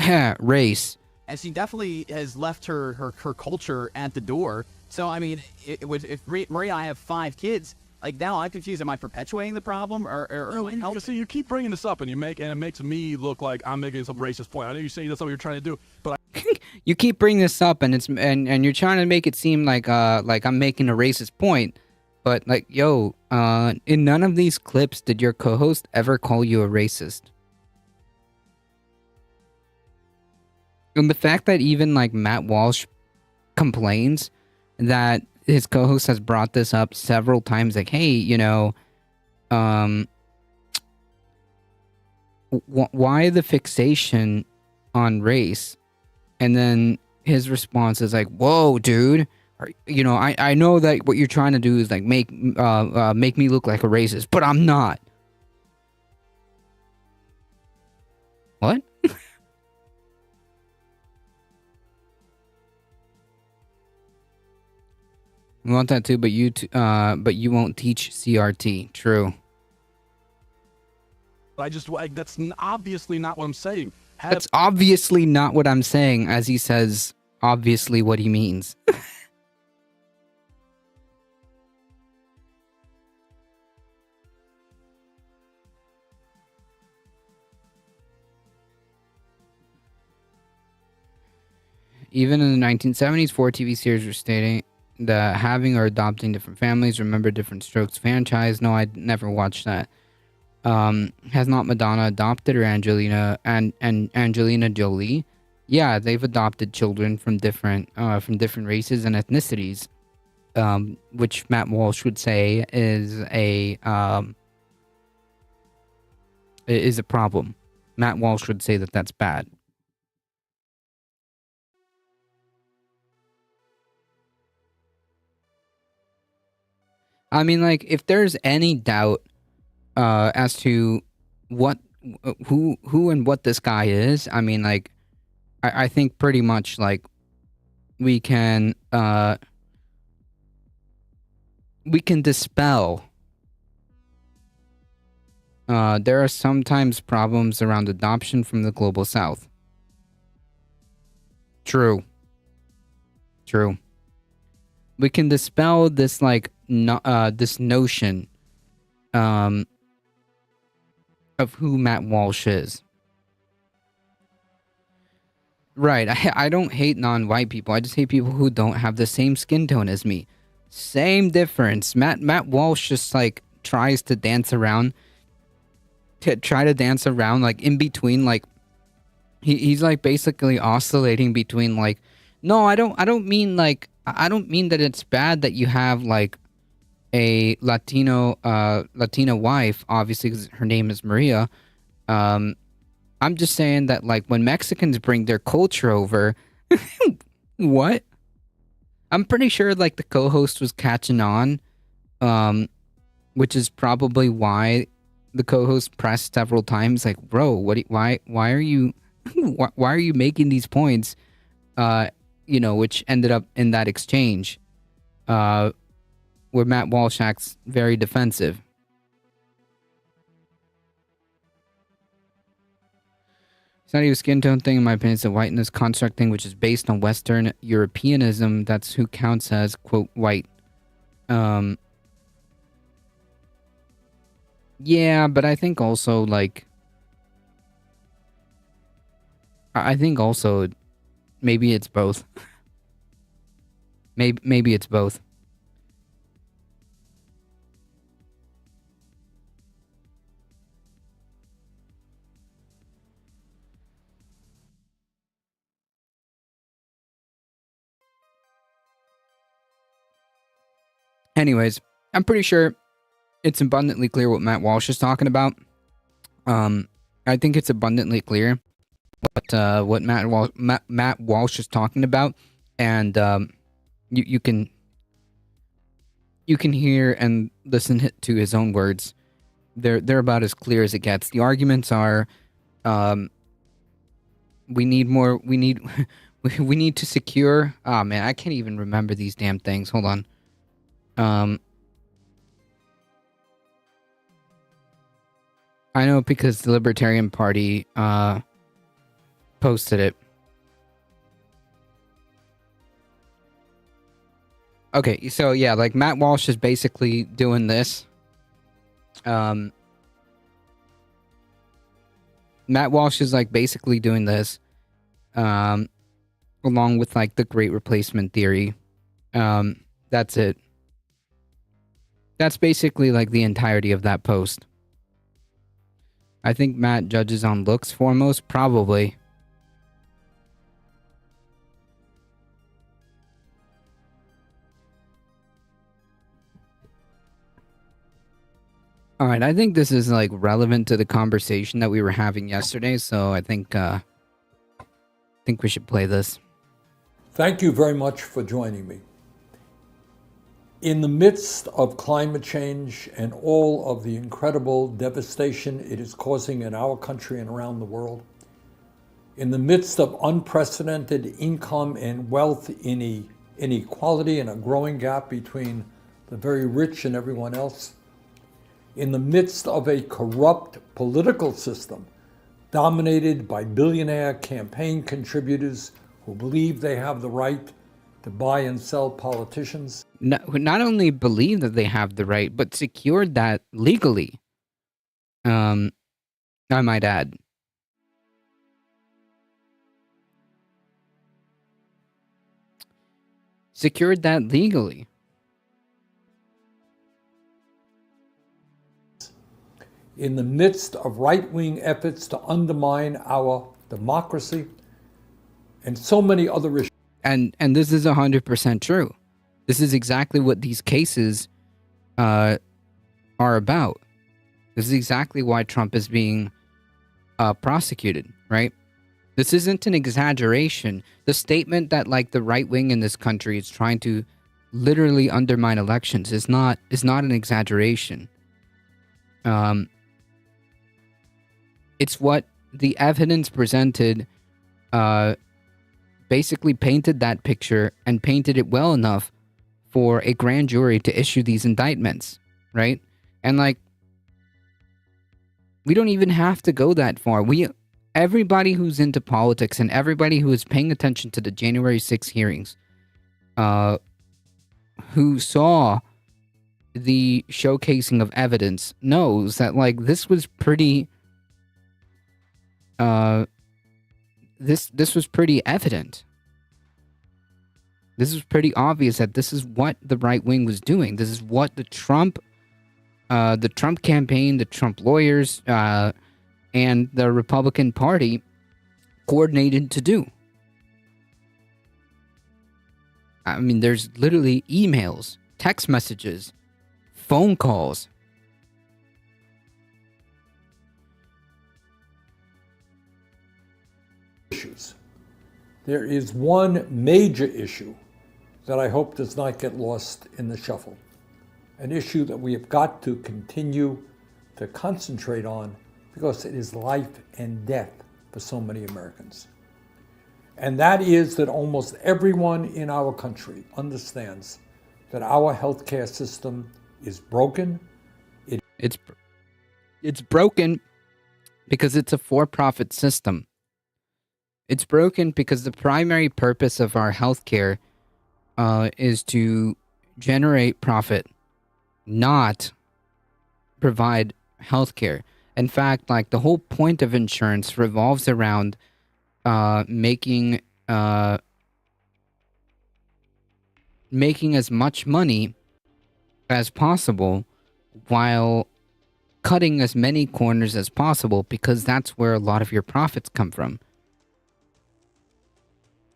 race. And she definitely has left her culture at the door. So, I mean, if Maria and I have 5 kids, like, now I'm confused. Am I perpetuating the problem, or see, you keep bringing this up, and it makes me look like I'm making some racist point. I know you say that's what you're trying to do, but you keep bringing this up, and you're trying to make it seem like I'm making a racist point, But like, yo, in none of these clips did your co-host ever call you a racist. And the fact that even like Matt Walsh complains that his co-host has brought this up several times, like, hey, why the fixation on race? And then his response is like, whoa, dude, I know that what you're trying to do is like make me look like a racist, but I'm not. What? We want that too, but you won't teach CRT. True. That's obviously not what I'm saying. That's obviously not what I'm saying, as he says obviously what he means. Even in the 1970s, 4 TV series were stating that having or adopting different families. Remember Different Strokes franchise? No, I never watched that. Has not Madonna adopted or Angelina and Angelina Jolie? Yeah, they've adopted children from different races and ethnicities, which Matt Walsh would say is a problem. Matt Walsh would say that that's bad. I mean, like, if there's any doubt as to who and what this guy is, I mean, like, I think pretty much like we can dispel. There are sometimes problems around adoption from the global south. True. We can dispel this like this notion of who Matt Walsh is. Right, I don't hate non-white people. I just hate people who don't have the same skin tone as me. Same difference. Matt Walsh just like tries to dance around, like in between, like he's like basically oscillating between like, no, I don't mean that it's bad that you have like a Latina wife, obviously because her name is Maria. I'm just saying that like when Mexicans bring their culture over, what? I'm pretty sure like the co-host was catching on, which is probably why the co-host pressed several times like, bro, why are you why are you making these points? Which ended up in that exchange, where Matt Walsh acts very defensive. It's not even a skin tone thing, in my opinion. It's a whiteness construct thing, which is based on Western Europeanism. That's who counts as, quote, white. Yeah, but I think also, like... I think also, maybe it's both. Maybe it's both. Anyways, I'm pretty sure it's abundantly clear what Matt Walsh is talking about. I think it's abundantly clear what Matt Walsh is talking about, and you can hear and listen to his own words. They're about as clear as it gets. The arguments are, we need more. We need to secure. Oh man, I can't even remember these damn things. Hold on. I know because the Libertarian Party posted it. Okay, so yeah, like Matt Walsh is basically doing this. Matt Walsh is like basically doing this, along with like the Great Replacement theory. That's it. That's basically like the entirety of that post. I think Matt judges on looks foremost, probably. All right, I think this is like relevant to the conversation that we were having yesterday, so I think we should play this. Thank you very much for joining me. In the midst of climate change and all of the incredible devastation it is causing in our country and around the world, in the midst of unprecedented income and wealth inequality and a growing gap between the very rich and everyone else, in the midst of a corrupt political system dominated by billionaire campaign contributors who believe they have the right to buy and sell politicians. Not only believe that they have the right, but secured that legally. I might add. Secured that legally. In the midst of right-wing efforts to undermine our democracy and so many other issues. And this is 100% true. This is exactly what these cases are about. This is exactly why Trump is being prosecuted, right? This isn't an exaggeration. The statement that like the right wing in this country is trying to literally undermine elections is not an exaggeration. It's what the evidence presented basically painted that picture and painted it well enough for a grand jury to issue these indictments, right? And like, we don't even have to go that far. Everybody who's into politics and everybody who is paying attention to the January 6th hearings, who saw the showcasing of evidence, knows that like this was pretty this was pretty evident. This is pretty obvious that this is what the right wing was doing. This is what the Trump campaign, the Trump lawyers, and the Republican Party coordinated to do. I mean, there's literally emails, text messages, phone calls. Issues. There is one major issue that I hope does not get lost in the shuffle. An issue that we have got to continue to concentrate on because it is life and death for so many Americans. And that is that almost everyone in our country understands that our healthcare system is broken. It's broken because it's a for-profit system. It's broken because the primary purpose of our healthcare is to generate profit, not provide healthcare. In fact, like the whole point of insurance revolves around making as much money as possible while cutting as many corners as possible, because that's where a lot of your profits come from.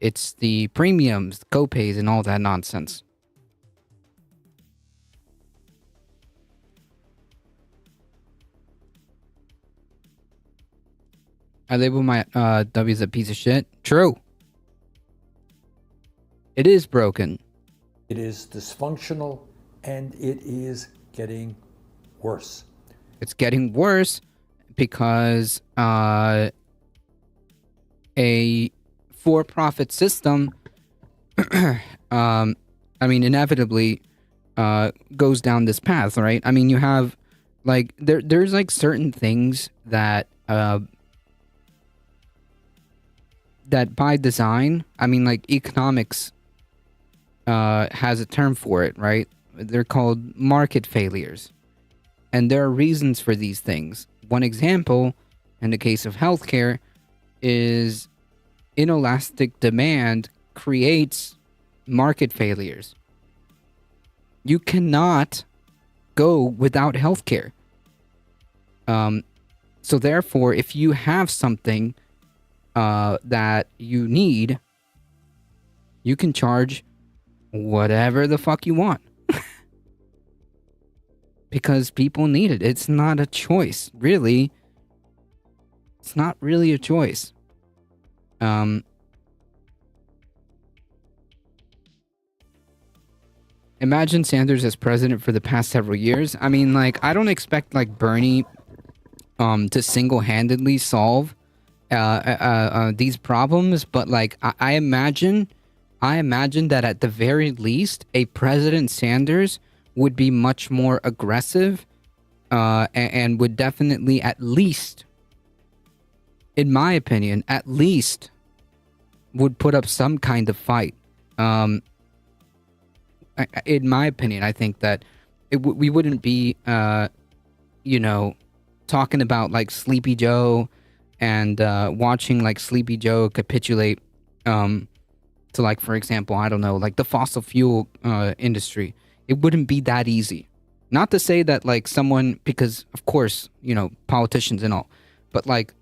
It's the premiums, the copays, and all that nonsense. I label my W as a piece of shit. True. It is broken. It is dysfunctional, and it is getting worse. It's getting worse because a for-profit system, inevitably goes down this path, right? I mean, you have, like, there's, like, certain things that by design, I mean, like, economics has a term for it, right? They're called market failures. And there are reasons for these things. One example, in the case of healthcare, is inelastic demand creates market failures. You cannot go without healthcare. So therefore, if you have something that you need, you can charge whatever the fuck you want. Because people need it. It's not a choice, really. It's not really a choice. Imagine Sanders as president for the past several years. I mean, like, I don't expect, like, Bernie to single-handedly solve these problems, but, like, I imagine that at the very least, a President Sanders would be much more aggressive and would definitely, at least, in my opinion, at least would put up some kind of fight. In my opinion, I think that we wouldn't be, talking about like Sleepy Joe and watching like Sleepy Joe capitulate to, like, for example, I don't know, like the fossil fuel industry. It wouldn't be that easy. Not to say that like someone, because of course, politicians and all, but like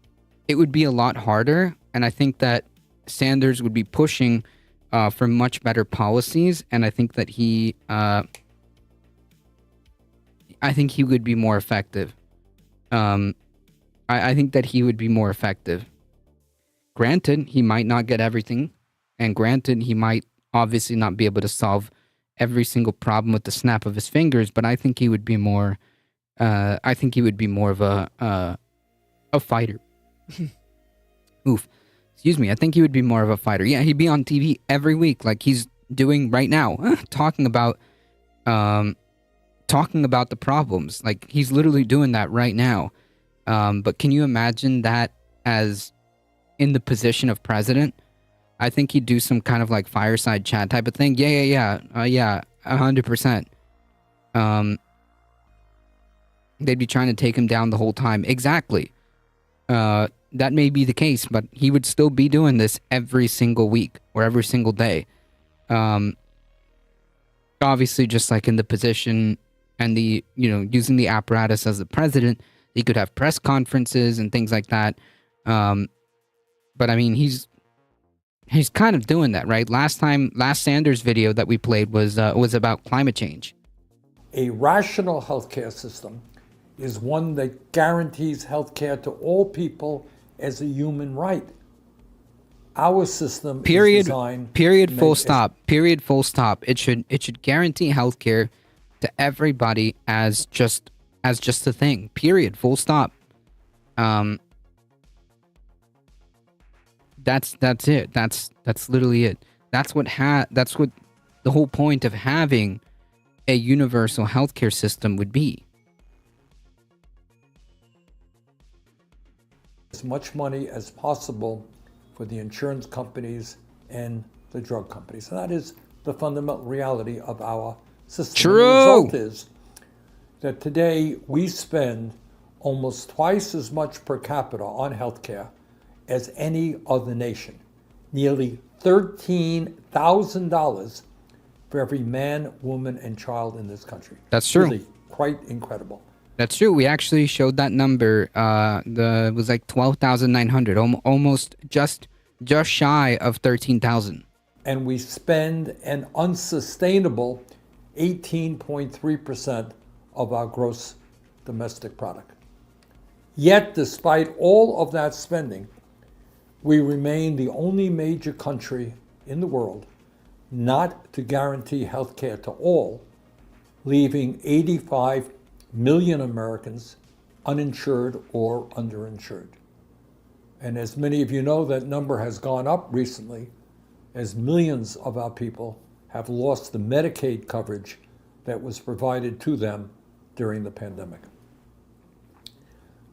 it would be a lot harder. And I think that Sanders would be pushing for much better policies, and I think that he would be more effective. I think that he would be more effective. Granted, he might not get everything, and granted, he might obviously not be able to solve every single problem with the snap of his fingers, but I think he would be more. I think he would be more of a fighter. Oof. Excuse me, I think he would be more of a fighter. Yeah, he'd be on TV every week, like he's doing right now, talking about the problems. Like he's literally doing that right now. But can you imagine that as in the position of president? I think he'd do some kind of like fireside chat type of thing. Yeah, 100%. They'd be trying to take him down the whole time. Exactly. That may be the case, but he would still be doing this every single week or every single day. Obviously, just like in the position and the, using the apparatus as the president, he could have press conferences and things like that. But I mean, he's kind of doing that, right? Last Sanders video that we played was about climate change. A rational healthcare system is one that guarantees healthcare to all people as a human right. Our system is designed period, full stop. Period, full stop. It should guarantee healthcare to everybody as just a thing. Period, full stop. That's it. That's literally it. That's what the whole point of having a universal healthcare system would be. As much money as possible for the insurance companies and the drug companies. And that is the fundamental reality of our system. True. And the result is that today we spend almost twice as much per capita on healthcare as any other nation. Nearly $13,000 for every man, woman, and child in this country. That's true. Really quite incredible. That's true. We actually showed that number. It was like 12,900, almost just shy of 13,000. And we spend an unsustainable 18.3% of our gross domestic product. Yet, despite all of that spending, we remain the only major country in the world not to guarantee health care to all, leaving 85 million Americans uninsured or underinsured. And as many of you know, that number has gone up recently as millions of our people have lost the Medicaid coverage that was provided to them during the pandemic.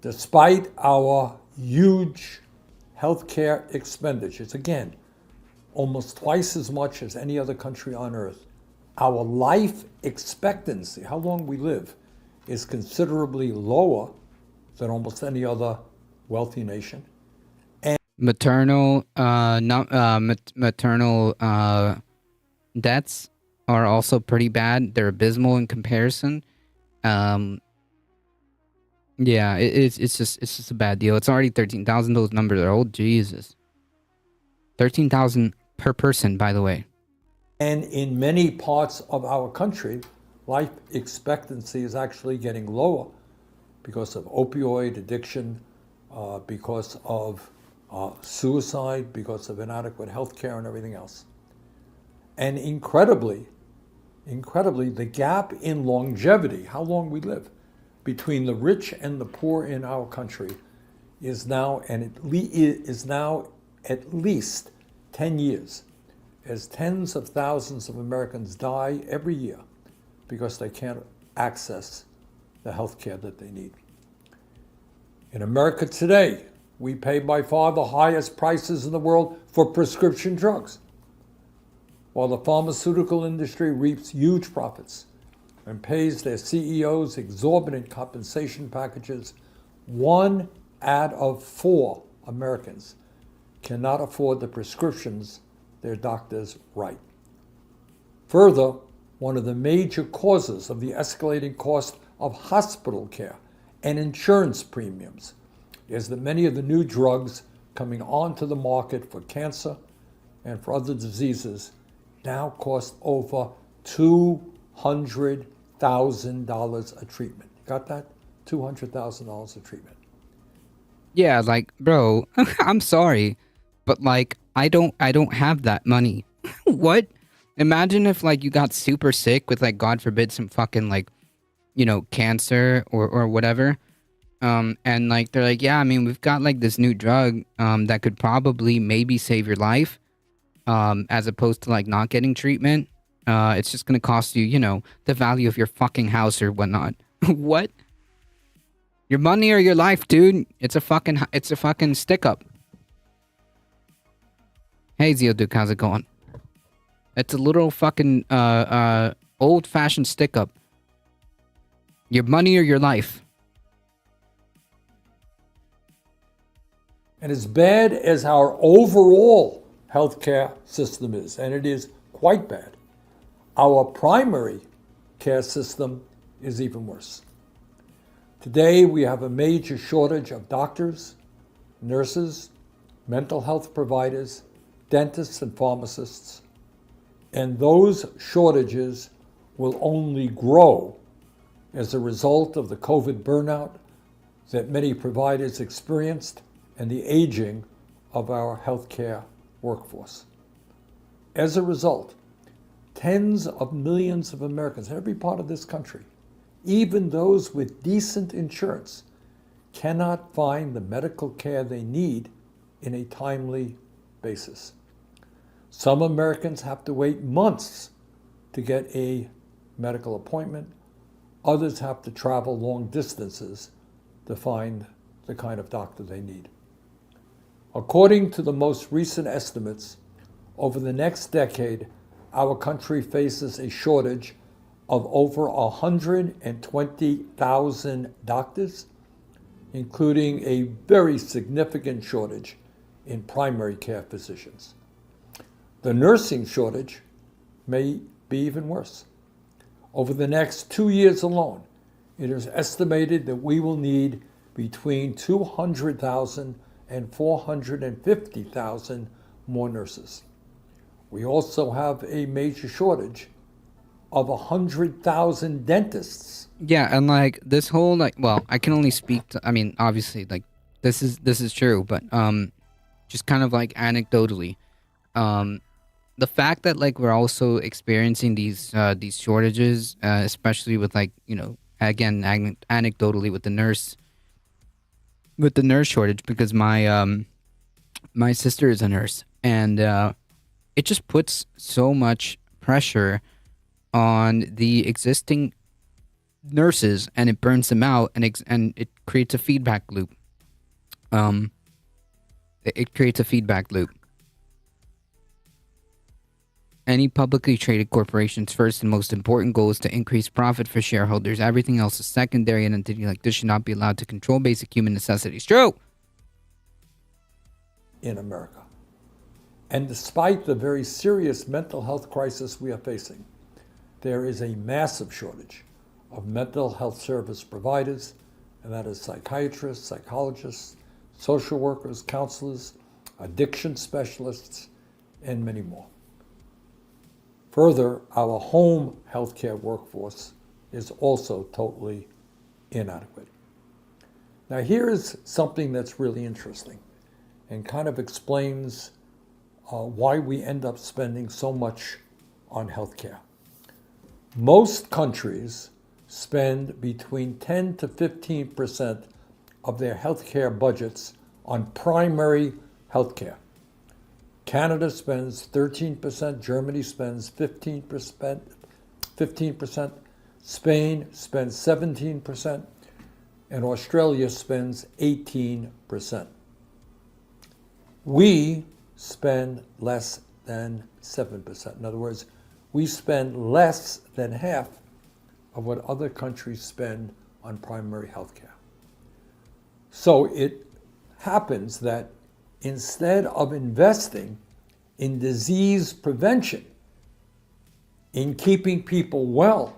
Despite our huge healthcare expenditures, again, almost twice as much as any other country on earth, our life expectancy, how long we live, is considerably lower than almost any other wealthy nation. And maternal deaths are also pretty bad. They're abysmal in comparison. Yeah, it's just a bad deal. It's already 13,000. Those numbers are old. Jesus, 13,000 per person, by the way. And in many parts of our country, life expectancy is actually getting lower because of opioid addiction, because of suicide, because of inadequate health care and everything else. And incredibly, the gap in longevity, how long we live, between the rich and the poor in our country is now at least 10 years, as tens of thousands of Americans die every year because they can't access the health care that they need. In America today, we pay by far the highest prices in the world for prescription drugs, while the pharmaceutical industry reaps huge profits and pays their CEOs exorbitant compensation packages. 1 out of 4 Americans cannot afford the prescriptions their doctors write. Further, one of the major causes of the escalating cost of hospital care and insurance premiums is that many of the new drugs coming onto the market for cancer and for other diseases now cost over $200,000 a treatment. Got that? $200,000 a treatment. Yeah, like, bro, I'm sorry, but like, I don't have that money. What? Imagine if like you got super sick with like, God forbid, some fucking like, cancer or whatever. And like they're like, yeah, I mean, we've got like this new drug that could probably maybe save your life, as opposed to like not getting treatment. It's just gonna cost you, the value of your fucking house or whatnot. What? Your money or your life, dude? It's a fucking stick up. Hey, Zeoduke, how's it going? It's a little fucking old-fashioned stick up. Your money or your life. And as bad as our overall healthcare system is, and it is quite bad, our primary care system is even worse. Today, we have a major shortage of doctors, nurses, mental health providers, dentists, and pharmacists. And those shortages will only grow as a result of the COVID burnout that many providers experienced and the aging of our healthcare workforce. As a result, tens of millions of Americans in every part of this country, even those with decent insurance, cannot find the medical care they need in a timely basis. Some Americans have to wait months to get a medical appointment. Others have to travel long distances to find the kind of doctor they need. According to the most recent estimates, over the next decade, our country faces a shortage of over 120,000 doctors, including a very significant shortage in primary care physicians. The nursing shortage may be even worse. Over the next 2 years alone, it is estimated that we will need between 200,000 and 450,000 more nurses. We also have a major shortage of 100,000 dentists. Yeah, and like this whole well, I can only speak to, I mean, obviously like this is true, but just kind of like anecdotally, the fact that like we're also experiencing these shortages, especially with like, again, anecdotally with the nurse shortage, because my sister is a nurse, and it just puts so much pressure on the existing nurses, and it burns them out, and it creates a feedback loop. It creates a feedback loop. Any publicly traded corporation's first and most important goal is to increase profit for shareholders. Everything else is secondary, and an entity like this should not be allowed to control basic human necessities. True! In America. And despite the very serious mental health crisis we are facing, there is a massive shortage of mental health service providers, and that is psychiatrists, psychologists, social workers, counselors, addiction specialists, and many more. Further, our home healthcare workforce is also totally inadequate. Now, here's something that's really interesting and kind of explains why we end up spending so much on healthcare. Most countries spend between 10 to 15% of their healthcare budgets on primary healthcare. Canada spends 13%, Germany spends 15%, Spain spends 17%, and Australia spends 18%. We spend less than 7%. In other words, we spend less than half of what other countries spend on primary health care. So it happens that instead of investing in disease prevention, in keeping people well,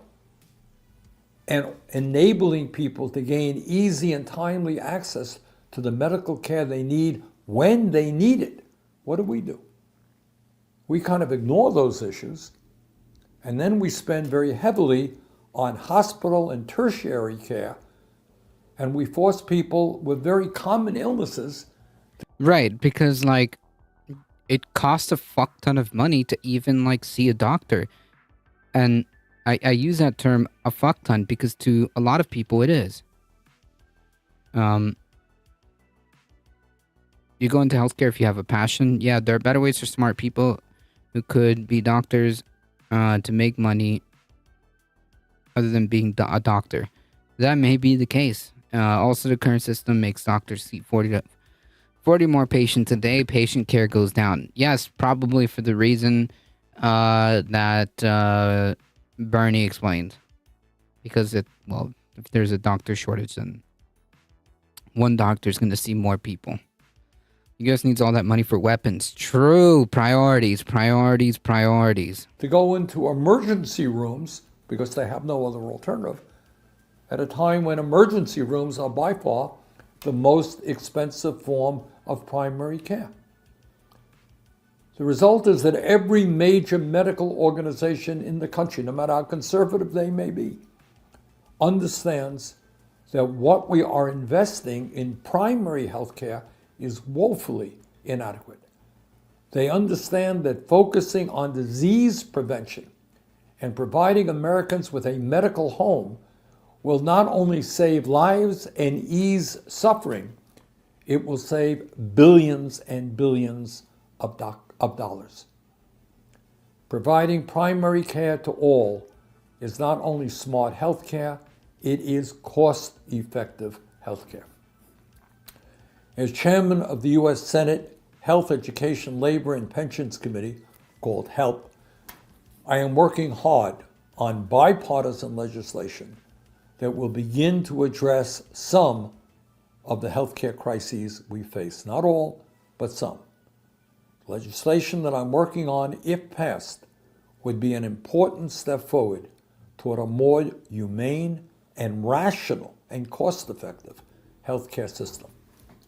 and enabling people to gain easy and timely access to the medical care they need when they need it, what do? We kind of ignore those issues, and then we spend very heavily on hospital and tertiary care, and we force people with very common illnesses. Right, because like it costs a fuck ton of money to even like see a doctor. And I use that term a fuck ton because to a lot of people it is. You go into healthcare if you have a passion. Yeah, there are better ways for smart people who could be doctors to make money other than being a doctor. That may be the case. Also, the current system makes doctors see 40 more patients a day. Patient care goes down. Yes, probably for the reason that Bernie explained. Because if there's a doctor shortage, then one doctor's going to see more people. The US needs all that money for weapons. True. Priorities. To go into emergency rooms, because they have no other alternative, at a time when emergency rooms are by far the most expensive form of primary care. The result is that every major medical organization in the country, no matter how conservative they may be, understands that what we are investing in primary health care is woefully inadequate. They understand that focusing on disease prevention and providing Americans with a medical home will not only save lives and ease suffering, it will save billions and billions of dollars. Providing primary care to all is not only smart health care, it is cost-effective health care. As chairman of the U.S. Senate Health, Education, Labor, and Pensions Committee, called HELP, I am working hard on bipartisan legislation that will begin to address some of the healthcare crises we face. Not all, but some. Legislation that I'm working on, if passed, would be an important step forward toward a more humane and rational and cost-effective healthcare system.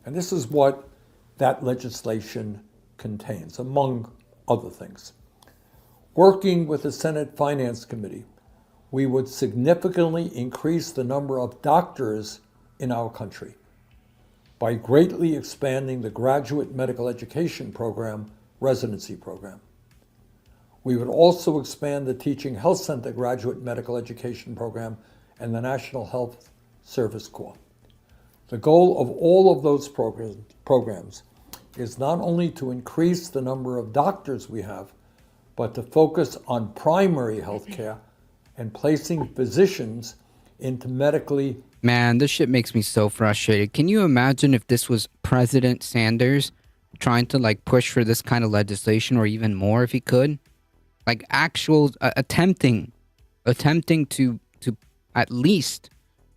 And this is what that legislation contains, among other things. Working with the Senate Finance Committee, we would significantly increase the number of doctors in our country by greatly expanding the graduate medical education program, residency program. We would also expand the Teaching Health Center graduate medical education program and the National Health Service Corps. The goal of all of those programs is not only to increase the number of doctors we have, but to focus on primary health care and placing physicians into medically... Man, this shit makes me so frustrated. Can you imagine if this was President Sanders trying to like push for this kind of legislation, or even more if he could? Like actual attempting to at least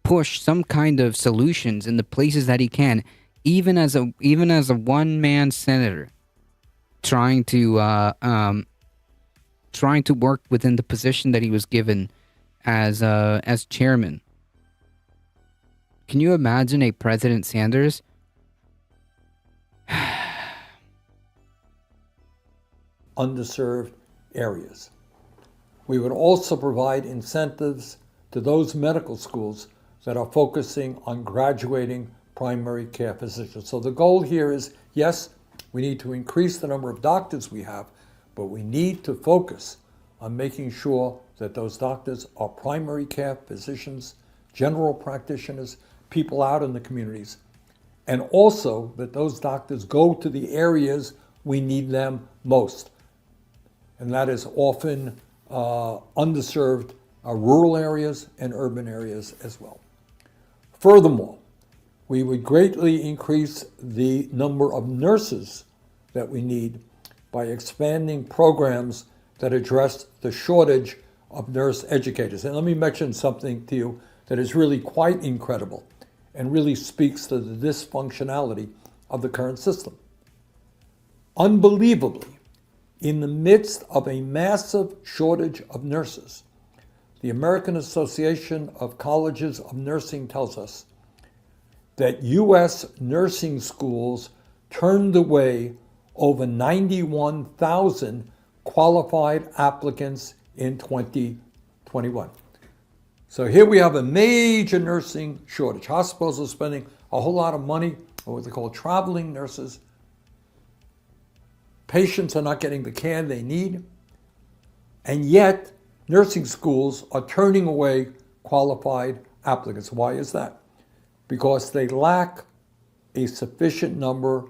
push some kind of solutions in the places that he can, even as a one-man senator trying to work within the position that he was given as chairman. Can you imagine a President Sanders? Underserved areas. We would also provide incentives to those medical schools that are focusing on graduating primary care physicians. So the goal here is, yes, we need to increase the number of doctors we have, but we need to focus on making sure that those doctors are primary care physicians, general practitioners, people out in the communities, and also that those doctors go to the areas we need them most. And that is often underserved rural areas and urban areas as well. Furthermore, we would greatly increase the number of nurses that we need by expanding programs that address the shortage of nurse educators. And let me mention something to you that is really quite incredible and really speaks to the dysfunctionality of the current system. Unbelievably, in the midst of a massive shortage of nurses, the American Association of Colleges of Nursing tells us that U.S. nursing schools turned away over 91,000 qualified applicants in 2021. So here we have a major nursing shortage. Hospitals are spending a whole lot of money on what they call traveling nurses. Patients are not getting the care they need. And yet, nursing schools are turning away qualified applicants. Why is that? Because they lack a sufficient number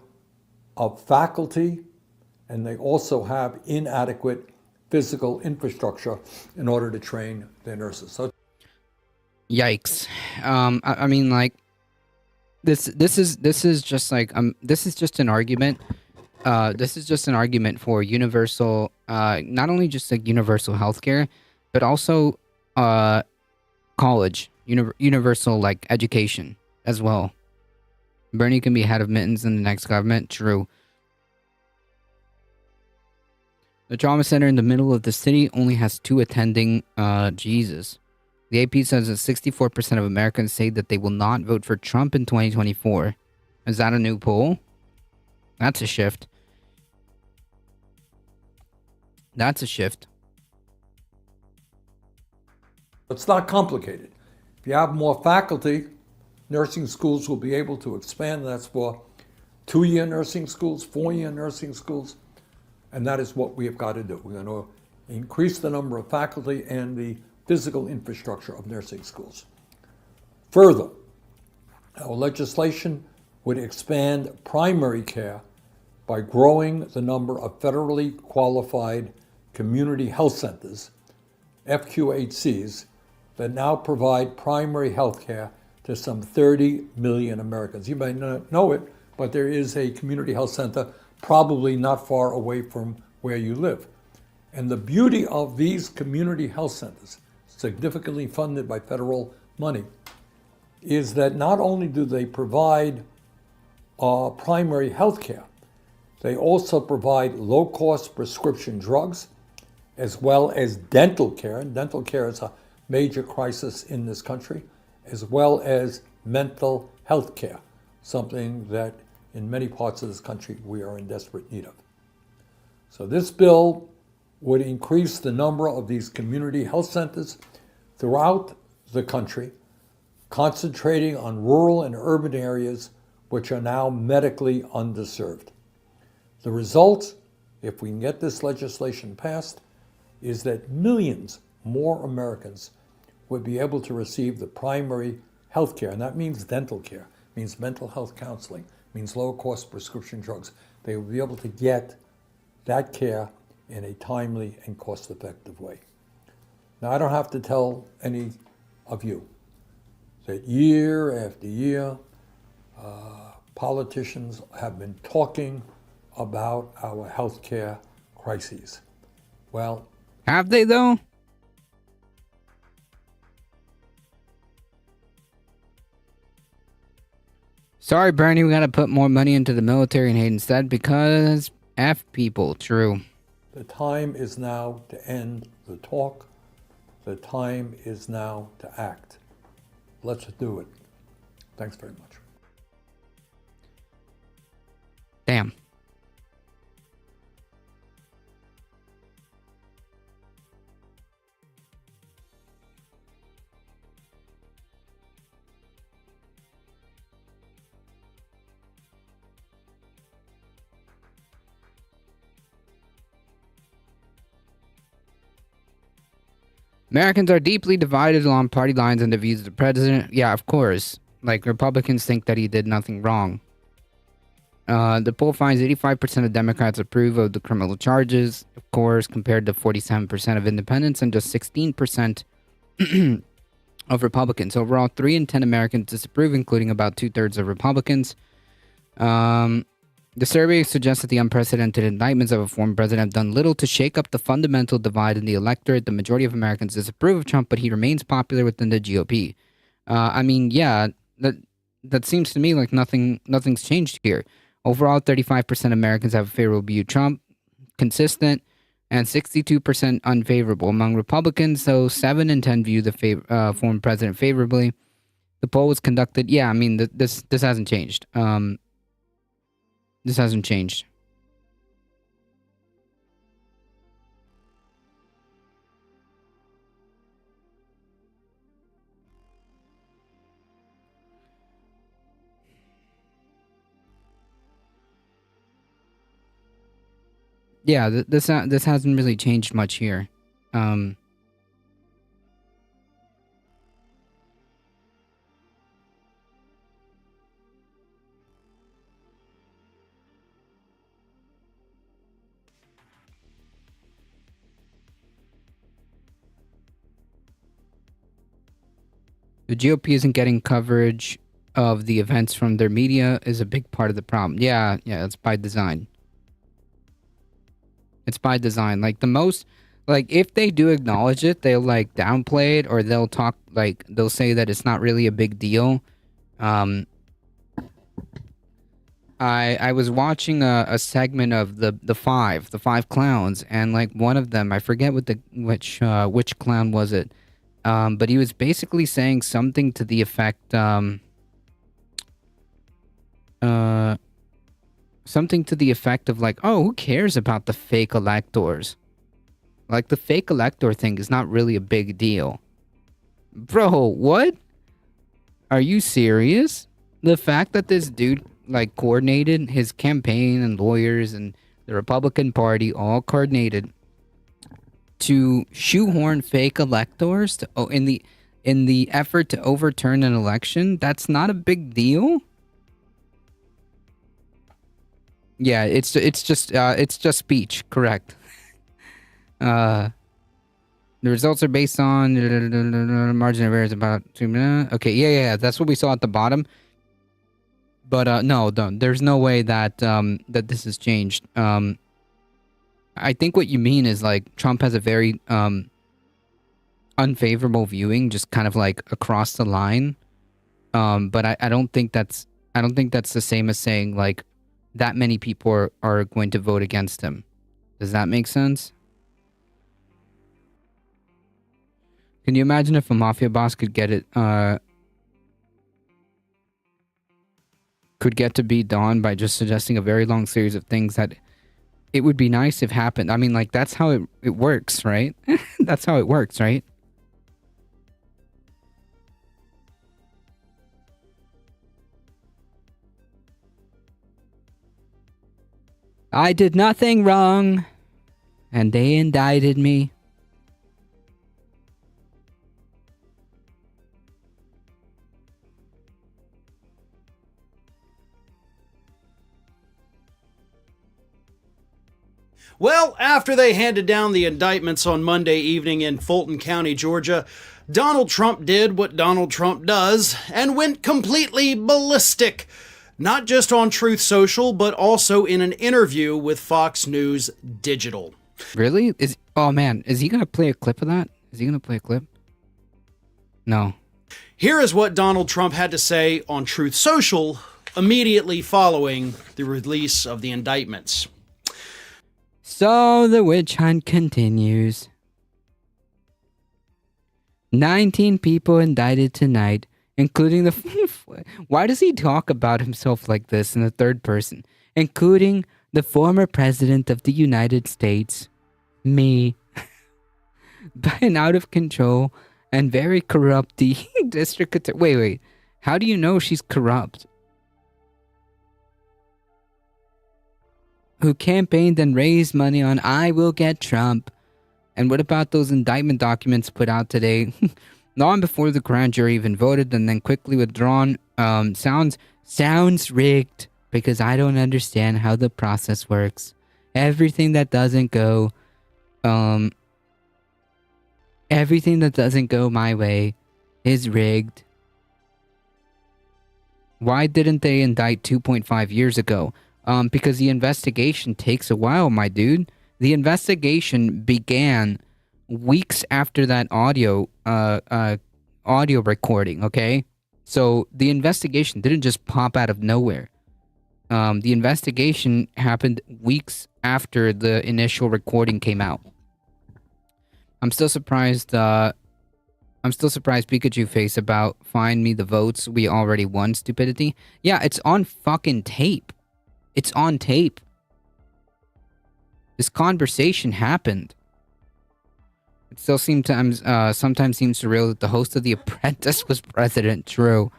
of faculty, and they also have inadequate physical infrastructure in order to train their nurses. So, Yikes. I mean, like, this is just like this is just an argument. This is just an argument for universal, not only just like universal healthcare, but also college, universal like education as well. Bernie can be head of mittens in the next government. True. The trauma center in the middle of the city only has 2 attending. Jesus. The AP says that 64% of Americans say that they will not vote for Trump in 2024. Is that a new poll? That's a shift. That's a shift. it's not complicated. If you have more faculty, nursing schools will be able to expand. That's for 2-year nursing schools, 4-year nursing schools, and that is what we have got to do. We're going to increase the number of faculty and the physical infrastructure of nursing schools. Further, our legislation would expand primary care by growing the number of federally qualified community health centers, FQHCs, that now provide primary health care to some 30 million Americans. You may not know it, but there is a community health center probably not far away from where you live. And the beauty of these community health centers, significantly funded by federal money, is that not only do they provide primary health care, they also provide low-cost prescription drugs, as well as dental care, and dental care is a major crisis in this country, as well as mental health care, something that in many parts of this country we are in desperate need of. So this bill would increase the number of these community health centers throughout the country, concentrating on rural and urban areas which are now medically underserved. The result, if we can get this legislation passed, is that millions more Americans would be able to receive the primary health care, and that means dental care, means mental health counseling, means lower cost prescription drugs. They will be able to get that care in a timely and cost-effective way. Now, I don't have to tell any of you that year after year, politicians have been talking about our healthcare crises. Well, have they though? Sorry, Bernie, we gotta put more money into the military and aid instead because F people, true. The time is now to end the talk The time is now to act. Let's do it. Thanks very much. Damn. Americans are deeply divided along party lines and the views of the president. Yeah, of course. Like, Republicans think that he did nothing wrong. The poll finds 85% of Democrats approve of the criminal charges, of course, compared to 47% of independents and just 16% of Republicans. Overall, 3 in 10 Americans disapprove, including about 2/3 of Republicans. The survey suggests that the unprecedented indictments of a former president have done little to shake up the fundamental divide in the electorate. The majority of Americans disapprove of Trump, but he remains popular within the GOP. I mean, yeah, that seems to me like nothing's changed here. Overall, 35% of Americans have a favorable view of Trump, consistent, and 62% unfavorable. Among Republicans, so 7 in 10 view the former president favorably. The poll was conducted. Yeah, I mean, this hasn't changed. This hasn't changed. Yeah, this hasn't really changed much here. The GOP isn't getting coverage of the events from their media is a big part of the problem. Yeah, it's by design. It's by design. Like, if they do acknowledge it, they'll, like, downplay it, or they'll talk, like, they'll say that it's not really a big deal. I was watching a segment of the five clowns, and, like, one of them, I forget which clown was it, but he was basically saying something to the effect, of like, oh, who cares about the fake electors? Like, the fake elector thing is not really a big deal. Bro, what? Are you serious? The fact that this dude, like, coordinated his campaign and lawyers and the Republican Party all coordinated to shoehorn fake electors in the effort to overturn an election, that's not a big deal? Yeah, it's just speech, correct. The results are based on margin of error is about 2 minutes. Okay, yeah, that's what we saw at the bottom. But no, there's no way that that this has changed. I think what you mean is, like, Trump has a very unfavorable viewing, just kind of like across the line. But I don't think that's the same as saying, like, that many people are going to vote against him. Does that make sense? Can you imagine if a mafia boss could get to be Don by just suggesting a very long series of things that it would be nice if happened? I mean, like, that's how it works, right? That's how it works, right? I did nothing wrong, and they indicted me. Well, after they handed down the indictments on Monday evening in Fulton County, Georgia, Donald Trump did what Donald Trump does and went completely ballistic. Not just on Truth Social, but also in an interview with Fox News Digital. Really? Oh man, is he gonna play a clip of that? Is he gonna play a clip? No. Here is what Donald Trump had to say on Truth Social immediately following the release of the indictments. So the witch hunt continues. 19 people indicted tonight, including the. Why does he talk about himself like this in the third person? Including the former president of the United States, me, by an out of control and very corrupt district attorney. Wait. How do you know she's corrupt? Who campaigned and raised money on "I will get Trump." And what about those indictment documents put out today, long before the grand jury even voted, and then quickly withdrawn? Sounds rigged, because I don't understand how the process works. Everything that doesn't go my way is rigged. Why didn't they indict 2.5 years ago? Because the investigation takes a while, my dude. The investigation began weeks after that audio recording, okay? So the investigation didn't just pop out of nowhere. The investigation happened weeks after the initial recording came out. I'm still surprised Pikachu face about "find me the votes, we already won" stupidity. Yeah, it's on fucking tape. It's on tape. This conversation happened. It still sometimes seems surreal that the host of The Apprentice was president. True.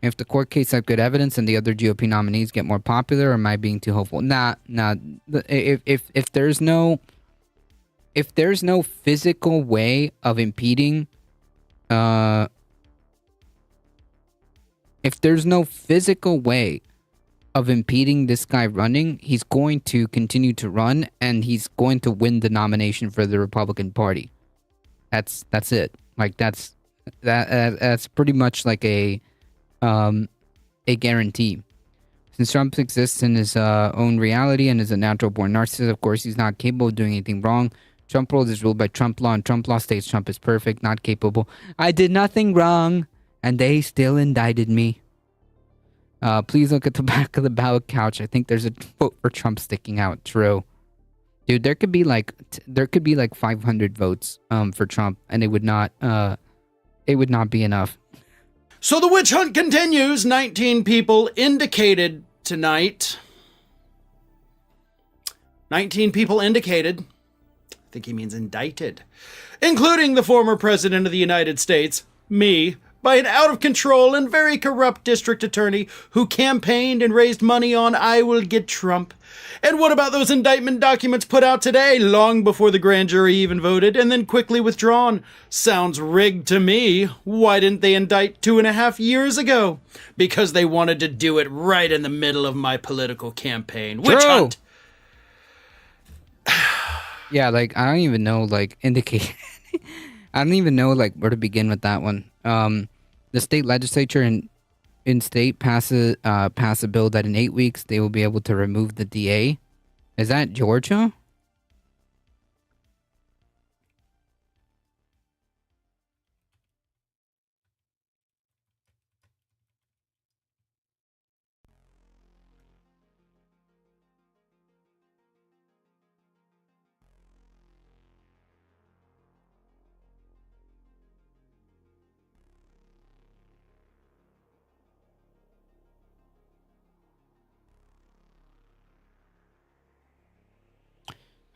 If the court case had good evidence and the other GOP nominees get more popular, or am I being too hopeful? Nah. If there's no physical way of impeding, this guy running, he's going to continue to run, and he's going to win the nomination for the Republican Party. That's it. Like that's pretty much like a guarantee. Since Trump exists in his own reality and is a natural born narcissist, of course he's not capable of doing anything wrong. Trump world is ruled by Trump law, and Trump law states Trump is perfect, not capable. I did nothing wrong, and they still indicted me. Please look at the back of the ballot couch. I think there's a vote for Trump sticking out. True. Dude, there could be like 500 votes for Trump, and it would not be enough. So the witch hunt continues. 19 people indicated tonight. 19 people indicated. I think he means indicted. Including the former president of the United States, me, by an out-of-control and very corrupt district attorney who campaigned and raised money on "I will get Trump." And what about those indictment documents put out today, long before the grand jury even voted, and then quickly withdrawn? Sounds rigged to me. Why didn't they indict 2.5 years ago? Because they wanted to do it right in the middle of my political campaign. Witch hunt! Yeah, like, I don't even know, like, indicate... I don't even know, like, where to begin with that one. The state legislature in state pass a bill that in 8 weeks they will be able to remove the DA. Is that Georgia?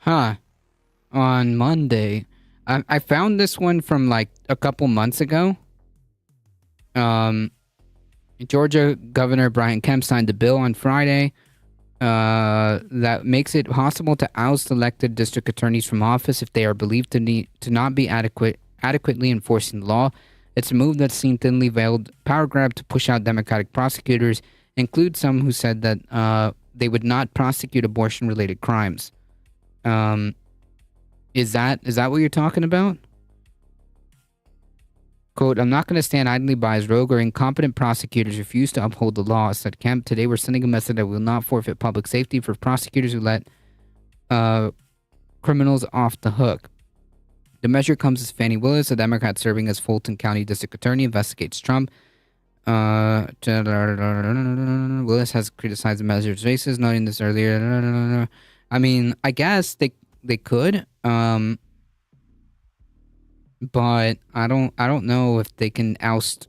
Huh. On Monday. I found this one from like a couple months ago. Georgia Governor Brian Kemp signed a bill on Friday that makes it possible to oust elected district attorneys from office if they are believed to not be adequately enforcing the law. It's a move that's seen thinly veiled power grab to push out Democratic prosecutors, include some who said that they would not prosecute abortion-related crimes. Is that what you're talking about? Quote, "I'm not going to stand idly by as rogue or incompetent prosecutors refuse to uphold the law," said Kemp. "Today we're sending a message that we will not forfeit public safety for prosecutors who let criminals off the hook." The measure comes as Fani Willis, a Democrat serving as Fulton County District Attorney, investigates Trump. Willis has criticized the measure's racist, noting this earlier. I mean, I guess they could. but I don't know if they can oust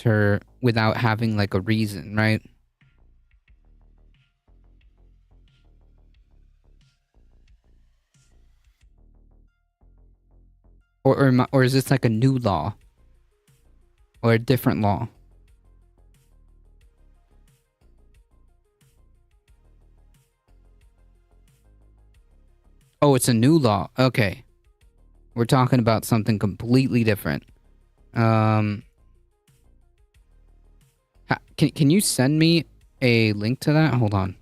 her without having like a reason, right? Or is this like a new law or a different law? Oh, it's a new law. Okay. We're talking about something completely different. Can you send me a link to that? Hold on.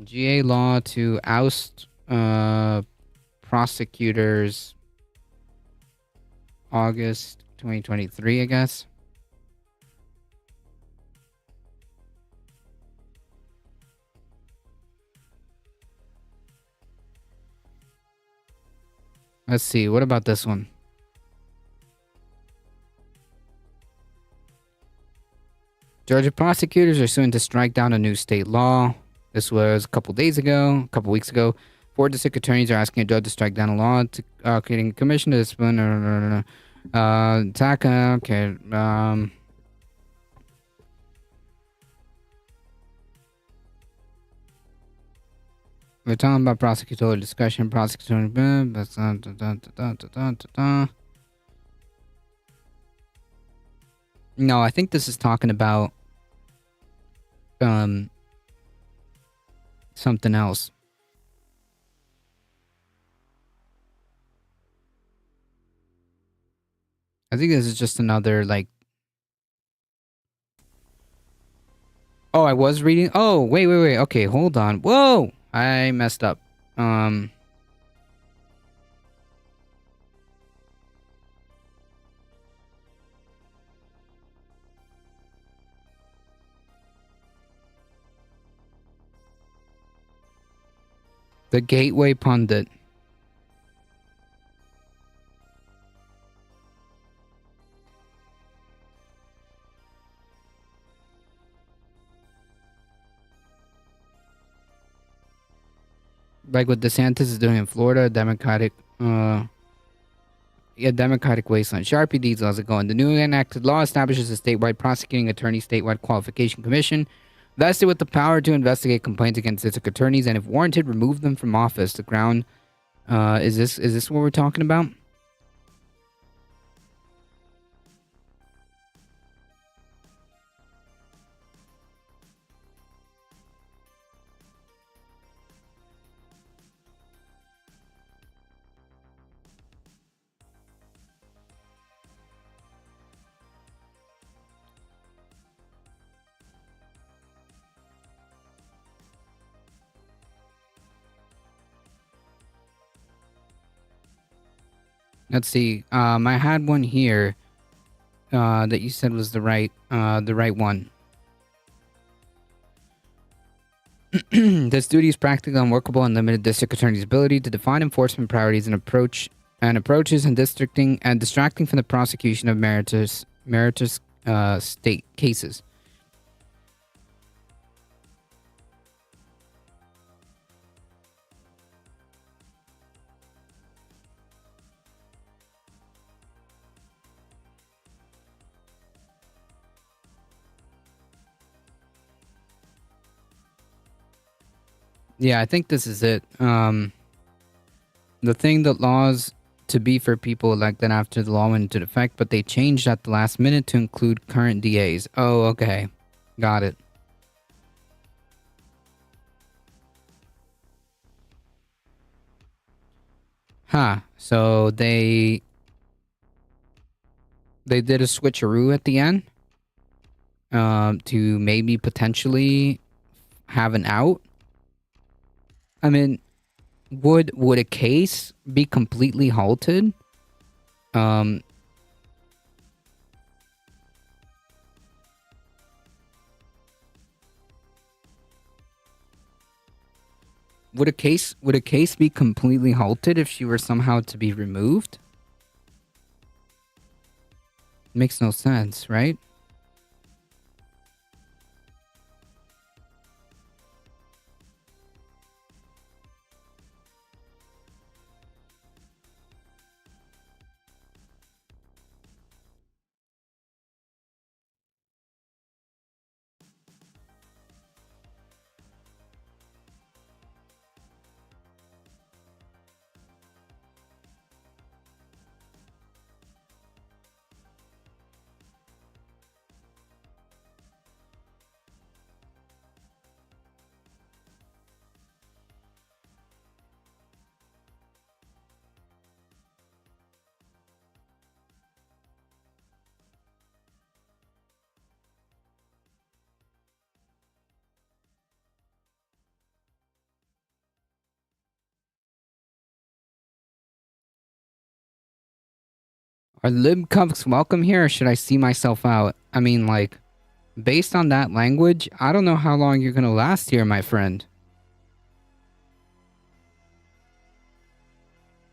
GA law to oust prosecutors August 2023, I guess. Let's see. What about this one? Georgia prosecutors are suing to strike down a new state law. This was a couple weeks ago. 4 district attorneys are asking a judge to strike down a law to creating a commission to discipline TACA. Okay. We're talking about prosecutorial discretion, No, I think this is talking about something else. I think this is just another like. Oh, I was reading. Oh, wait. Okay, hold on. Whoa, I messed up. The Gateway Pundit. Like what DeSantis is doing in Florida, Democratic wasteland. Sharpie deeds laws are going. The newly enacted law establishes a statewide prosecuting attorney statewide qualification commission vested with the power to investigate complaints against district attorneys and, if warranted, remove them from office. The ground is this what we're talking about? Let's see. I had one here that you said was the right one. This duty is practically unworkable and limited district attorney's ability to define enforcement priorities and approaches and distracting from the prosecution of meritorious state cases. Yeah, I think this is it. The thing that laws to be for people elected after the law went into effect, but they changed at the last minute to include current DAs. Oh, okay. Got it. Huh. So they did a switcheroo at the end to maybe potentially have an out. I mean, would a case be completely halted? Would a case be completely halted if she were somehow to be removed? Makes no sense, right? Are lib cups welcome here, or should I see myself out? I mean, like, based on that language, I don't know how long you're gonna last here, my friend.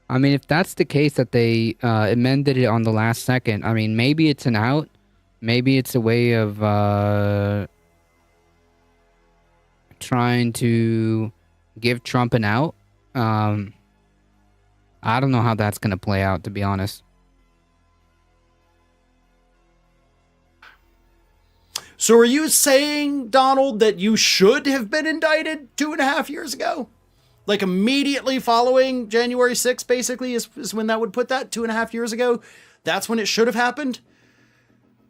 I mean, if that's the case that they amended it on the last second, I mean, maybe it's an out. Maybe it's a way of trying to give Trump an out. I don't know how that's going to play out, to be honest. So are you saying, Donald, that you should have been indicted 2.5 years ago? Like immediately following January 6th, basically, is when that would put that 2.5 years ago? That's when it should have happened?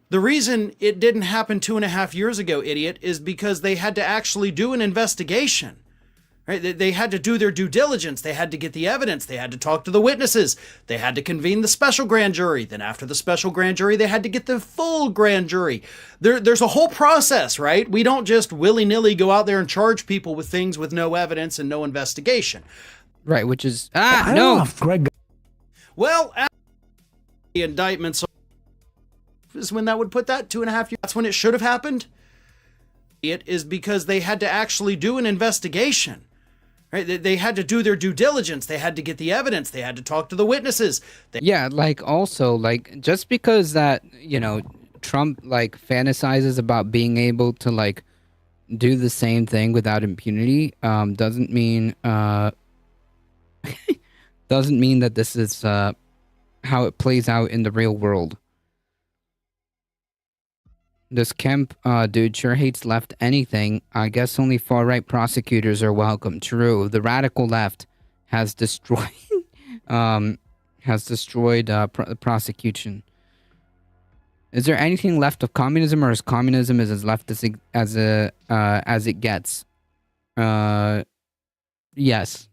The reason it didn't happen 2.5 years ago, idiot, is because they had to actually do an investigation. Right? They had to do their due diligence. They had to get the evidence. They had to talk to the witnesses. They had to convene the special grand jury. Then after the special grand jury, they had to get the full grand jury. There's a whole process, right? We don't just willy-nilly go out there and charge people with things with no evidence and no investigation. Right, which is... no! Well, the indictments is when that would put that 2.5 years. That's when it should have happened. It is because they had to actually do an investigation. Right? They had to do their due diligence. They had to get the evidence. They had to talk to the witnesses. Yeah, like, also, like, just because that, you know, Trump, like, fantasizes about being able to, like, do the same thing without impunity, doesn't mean, doesn't mean that this is, how it plays out in the real world. This Kemp dude sure hates left anything. I guess only far-right prosecutors are welcome. True. The radical left has destroyed prosecution. Is there anything left of communism, or is communism as left as it gets? Yes.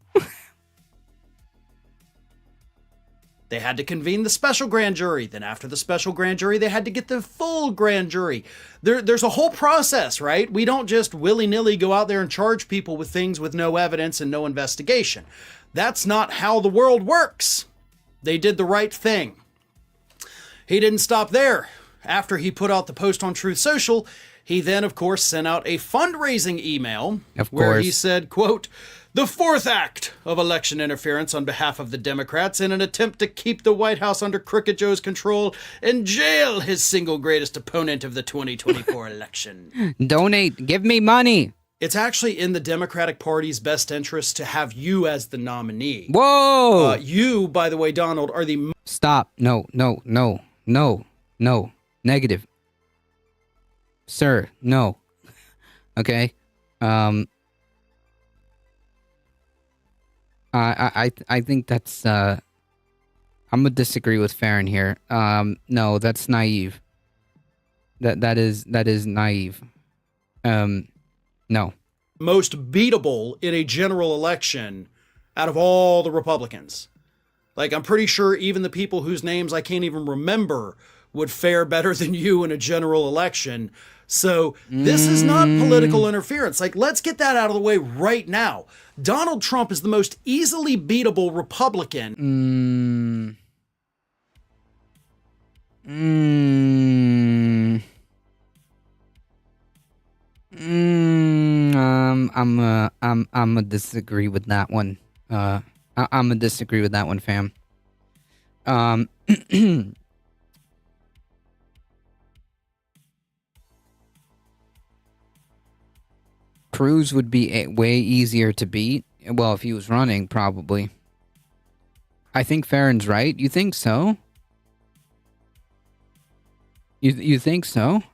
They had to convene the special grand jury. Then after the special grand jury, they had to get the full grand jury. There's a whole process, right? We don't just willy-nilly go out there and charge people with things with no evidence and no investigation. That's not how the world works. They did the right thing. He didn't stop there. After he put out the post on Truth Social, he then, of course, sent out a fundraising email where he said, quote, "The fourth act of election interference on behalf of the Democrats in an attempt to keep the White House under Crooked Joe's control and jail his single greatest opponent of the 2024 election. Donate. Give me money." It's actually in the Democratic Party's best interest to have you as the nominee. Whoa! You, by the way, Donald, are the... Stop. No. Negative. Sir, no. Okay? I think that's I'm gonna disagree with Farron here. No, that's naive. That is naive. No. most beatable in a general election out of all the Republicans. Like, I'm pretty sure even the people whose names I can't even remember would fare better than you in a general election. So this is not political interference. Like, let's get that out of the way right now. Donald Trump is the most easily beatable Republican. I'm gonna disagree with that one. I'm gonna disagree with that one, fam. Cruz would be way easier to beat. Well, if he was running, probably. I think Farron's right. You think so? You think so?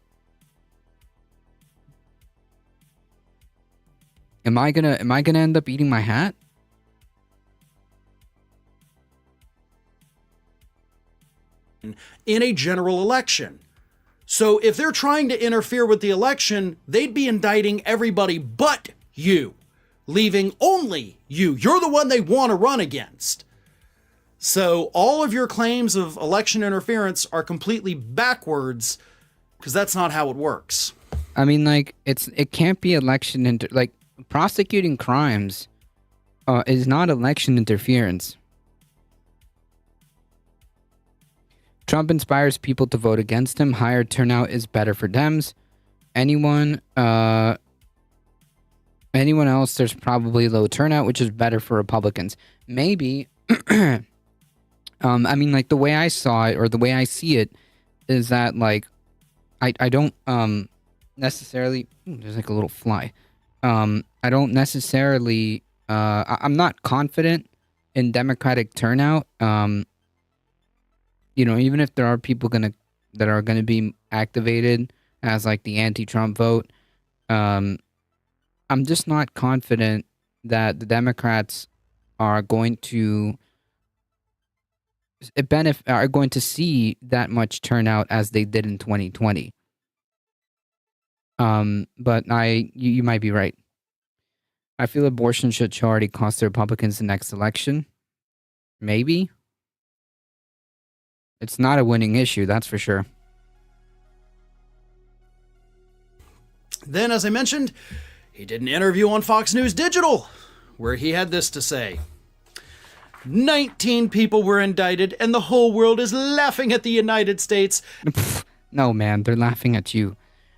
Am I gonna end up eating my hat? In a general election. So if they're trying to interfere with the election, they'd be indicting everybody but you, leaving only you. You're the one they want to run against. So all of your claims of election interference are completely backwards, because that's not how it works. I mean, like, it can't be election like prosecuting crimes is not election interference. Trump inspires people to vote against him. Higher turnout is better for Dems. Anyone else, there's probably low turnout, which is better for Republicans. Maybe, I mean, like, the way I saw it, or the way I see it, is that, like, I don't necessarily, there's like a little fly. I don't necessarily, I'm not confident in Democratic turnout. You know, even if there are people that are gonna be activated as like the anti-Trump vote, I'm just not confident that the Democrats are going to are going to see that much turnout as they did in 2020. But you might be right. I feel abortion should already cost the Republicans the next election. Maybe. It's not a winning issue, that's for sure. Then, as I mentioned, he did an interview on Fox News Digital, where he had this to say. 19 people were indicted, and the whole world is laughing at the United States. No, man, they're laughing at you.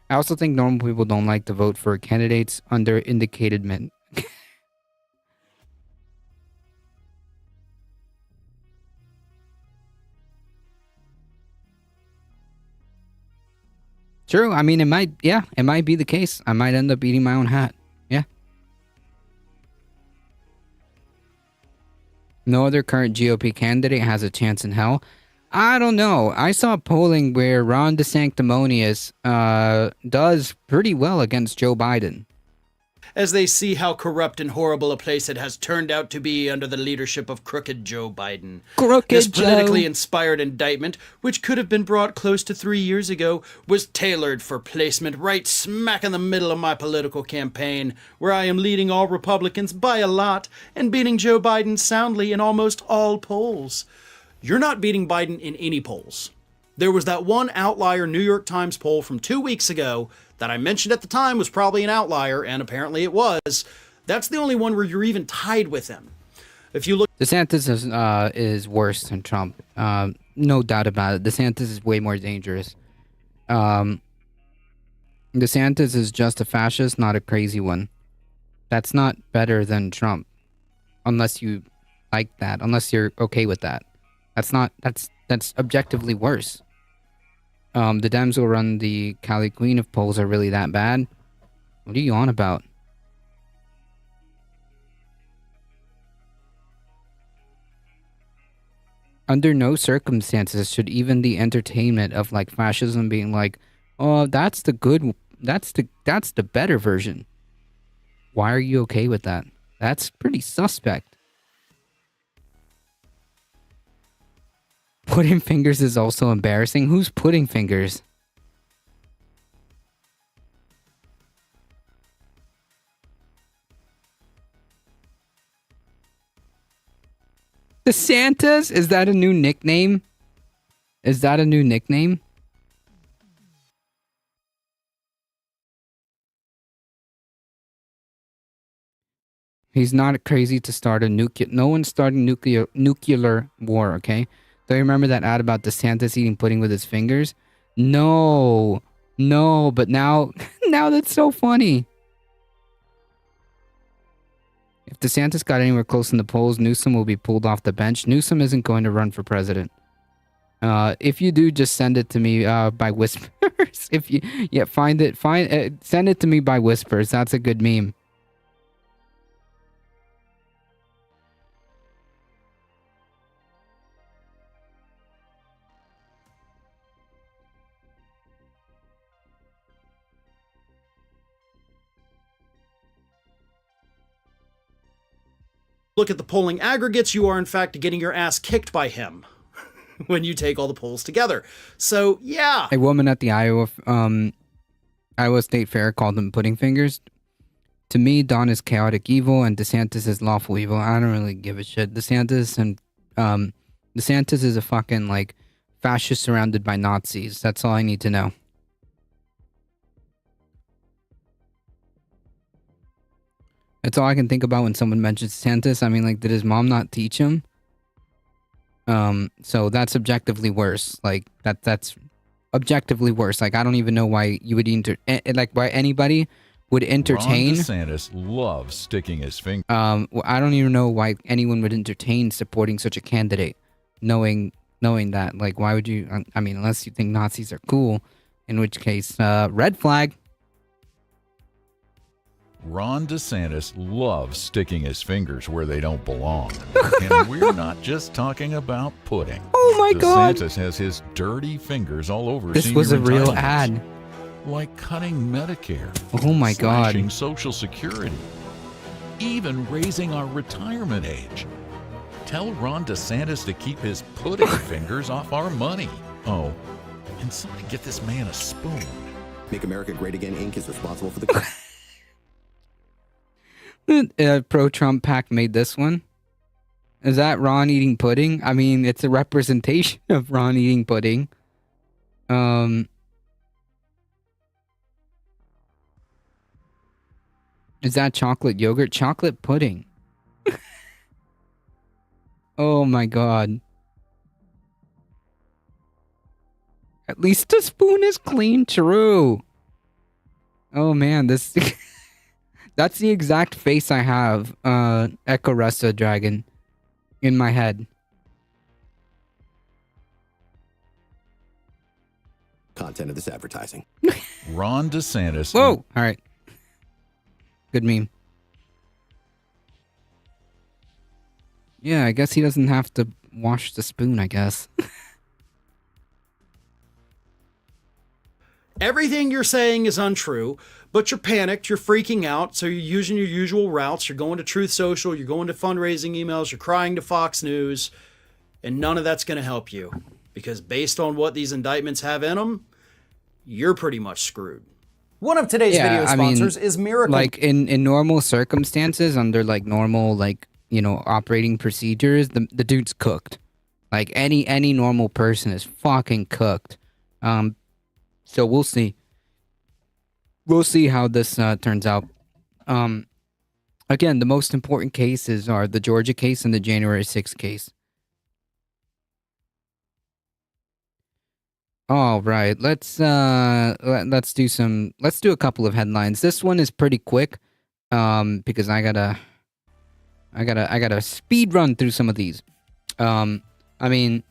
I also think normal people don't like to vote for candidates under indicated men. True. I mean, it might be the case. I might end up eating my own hat. Yeah. No other current GOP candidate has a chance in hell. I don't know. I saw polling where Ron DeSanctimonious does pretty well against Joe Biden. As they see how corrupt and horrible a place it has turned out to be under the leadership of crooked Joe Biden. This politically inspired indictment, which could have been brought close to 3 years ago, was tailored for placement right smack in the middle of my political campaign, where I am leading all Republicans by a lot and beating Joe Biden soundly in almost all polls. You're not beating Biden in any polls. There was that one outlier New York Times poll from 2 weeks ago that I mentioned at the time was probably an outlier, and apparently it was. That's the only one where you're even tied with him. If you look, DeSantis is worse than Trump. No doubt about it. DeSantis is way more dangerous. DeSantis is just a fascist, not a crazy one. That's not better than Trump, unless you like that. Unless you're okay with that. That's objectively worse. The Dems will run the Cali Queen if polls are really that bad. What are you on about? Under no circumstances should even the entertainment of like fascism being like, oh, that's the better version. Why are you okay with that? That's pretty suspect. Putting fingers is also embarrassing. Who's putting fingers? DeSantis? Is that a new nickname? Is that a new nickname? He's not crazy to start a nuclear. No one's starting nuclear war, okay? Do you remember that ad about DeSantis eating pudding with his fingers? No, but now that's so funny. If DeSantis got anywhere close in the polls, Newsom will be pulled off the bench. Newsom isn't going to run for president. If you do, just send it to me by whispers. If you send it to me by whispers. That's a good meme. look at the polling aggregates, you are in fact getting your ass kicked by him when you take all the polls together. So, yeah. A woman at the Iowa State Fair called them pudding fingers. To me, Don is chaotic evil and DeSantis is lawful evil. I don't really give a shit. DeSantis is a fucking, like, fascist surrounded by Nazis. That's all I need to know. That's all I can think about when someone mentions DeSantis. I mean, like, did his mom not teach him? So that's objectively worse. Like that's objectively worse. Like I don't even know why you would why anybody would entertain. Ron DeSantis loves sticking his finger. I don't even know why anyone would entertain supporting such a candidate, knowing that. Like, why would you? I mean, unless you think Nazis are cool, in which case, red flag. Ron DeSantis loves sticking his fingers where they don't belong. And we're not just talking about pudding. Oh my God! DeSantis has his dirty fingers all over This senior was a real entitlements, ad. like cutting Medicare. Oh my God! Slashing Social Security. Even raising our retirement age. Tell Ron DeSantis to keep his pudding fingers off our money. Oh, and somebody get this man a spoon. Make America Great Again Inc. is responsible for the... Pro-Trump PAC made this one. Is that Ron eating pudding? I mean, it's a representation of Ron eating pudding. Is that chocolate yogurt? Chocolate pudding. Oh my God. At least the spoon is clean. True. Oh man, this... That's the exact face I have, Echo Ressa Dragon, in my head. Content of this advertising. Ron DeSantis. Whoa! Alright. Good meme. Yeah, I guess he doesn't have to wash the spoon, I guess. Everything you're saying is untrue, but you're panicked, you're freaking out, so you're using your usual routes. You're going to Truth Social, you're going to fundraising emails, you're crying to Fox News, and none of that's going to help you. Because based on what these indictments have in them, you're pretty much screwed. One of today's video sponsors is Miracle. Like, in normal circumstances, under, like, normal, like, you know, operating procedures, the dude's cooked. Like, any normal person is fucking cooked. So we'll see. We'll see how this turns out. Again, the most important cases are the Georgia case and the January 6th case. All right, let's do a couple of headlines. This one is pretty quick, because I gotta speed run through some of these. I mean,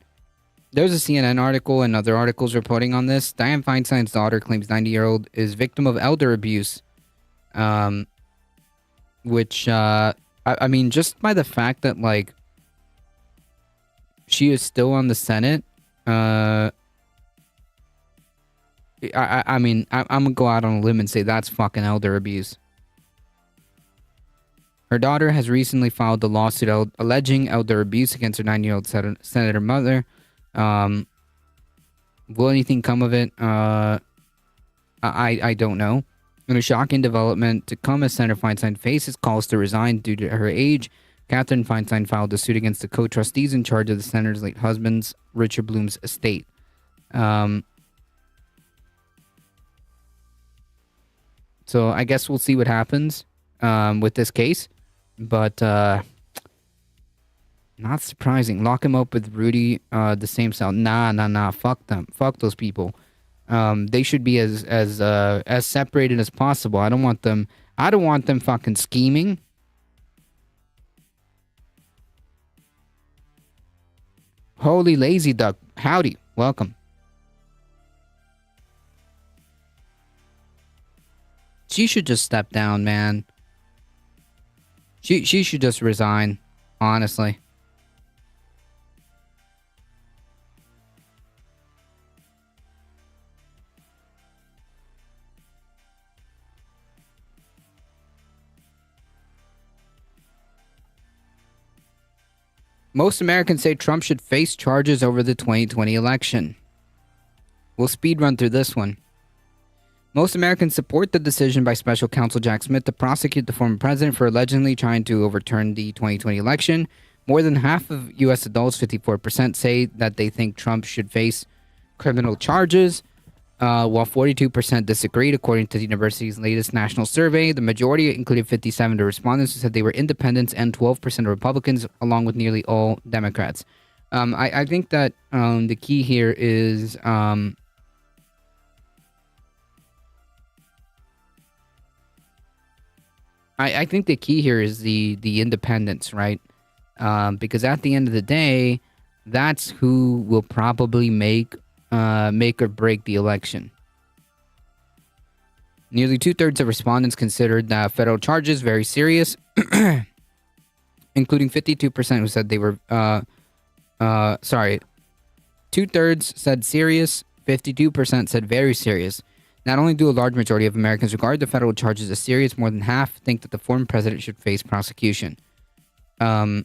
there's a CNN article and other articles reporting on this. Dianne Feinstein's daughter claims 90-year-old is victim of elder abuse. Which, I mean, just by the fact that, like, she is still on the Senate, I mean, I'm gonna go out on a limb and say that's fucking elder abuse. Her daughter has recently filed a lawsuit alleging elder abuse against her 90-year-old senator mother. Will anything come of it? I don't know. In a shocking development to come as Senator Feinstein faces calls to resign due to her age, Catherine Feinstein filed a suit against the co-trustees in charge of the senator's late husband's, Richard Bloom's, estate. So I guess we'll see what happens with this case. But not surprising. Lock him up with Rudy, the same cell. Nah. Fuck them. Fuck those people. They should be as separated as possible. I don't want them fucking scheming. Holy lazy duck. Howdy. Welcome. She should just step down, man. She should just resign, honestly. Most Americans say Trump should face charges over the 2020 election. We'll speed run through this one. Most Americans support the decision by Special Counsel Jack Smith to prosecute the former president for allegedly trying to overturn the 2020 election. More than half of U.S. adults, 54%, say that they think Trump should face criminal charges, while 42% disagreed, according to the university's latest national survey. The majority included 57 of respondents who said they were independents and 12% of Republicans, along with nearly all Democrats. I think that the key here is I think the key here is the independence, right? Because at the end of the day, that's who will probably make or break the election. Nearly 2/3 of respondents considered federal charges very serious, including 52% who said they were, 2/3 said serious, 52% said very serious. Not only do a large majority of Americans regard the federal charges as serious, more than half think that the former president should face prosecution. I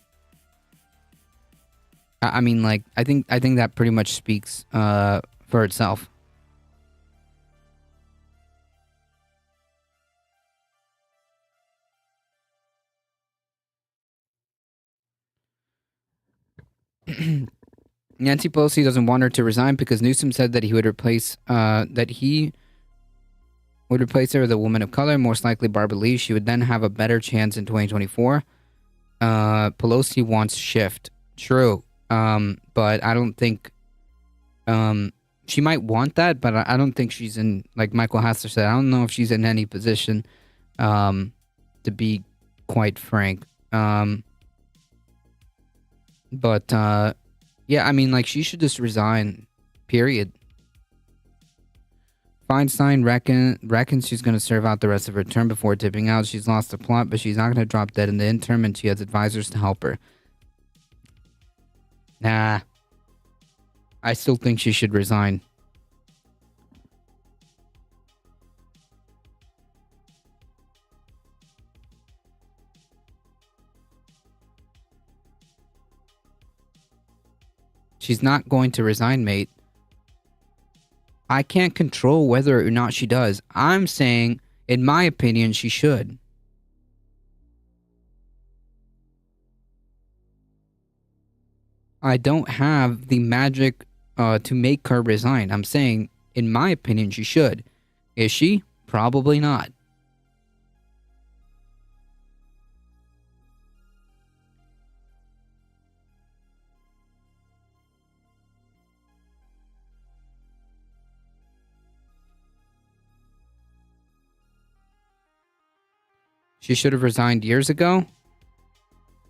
mean, like, I think that pretty much speaks for itself. Nancy Pelosi doesn't want her to resign because Newsom said that he would replace her with a woman of color, most likely Barbara Lee. She would then have a better chance in 2024. Pelosi wants shift. True. But I don't think she might want that, but I don't think she's in, like Michael Hassler said, I don't know if she's in any position to be quite frank. But yeah, I mean, like, she should just resign, period. Feinstein reckons she's going to serve out the rest of her term before tipping out. She's lost the plot, but she's not going to drop dead in the interim, and she has advisors to help her. Nah. I still think she should resign. She's not going to resign, mate. I can't control whether or not she does. I'm saying, in my opinion, she should. I don't have the magic to make her resign. I'm saying, in my opinion, she should. Is she? Probably not. She should have resigned years ago?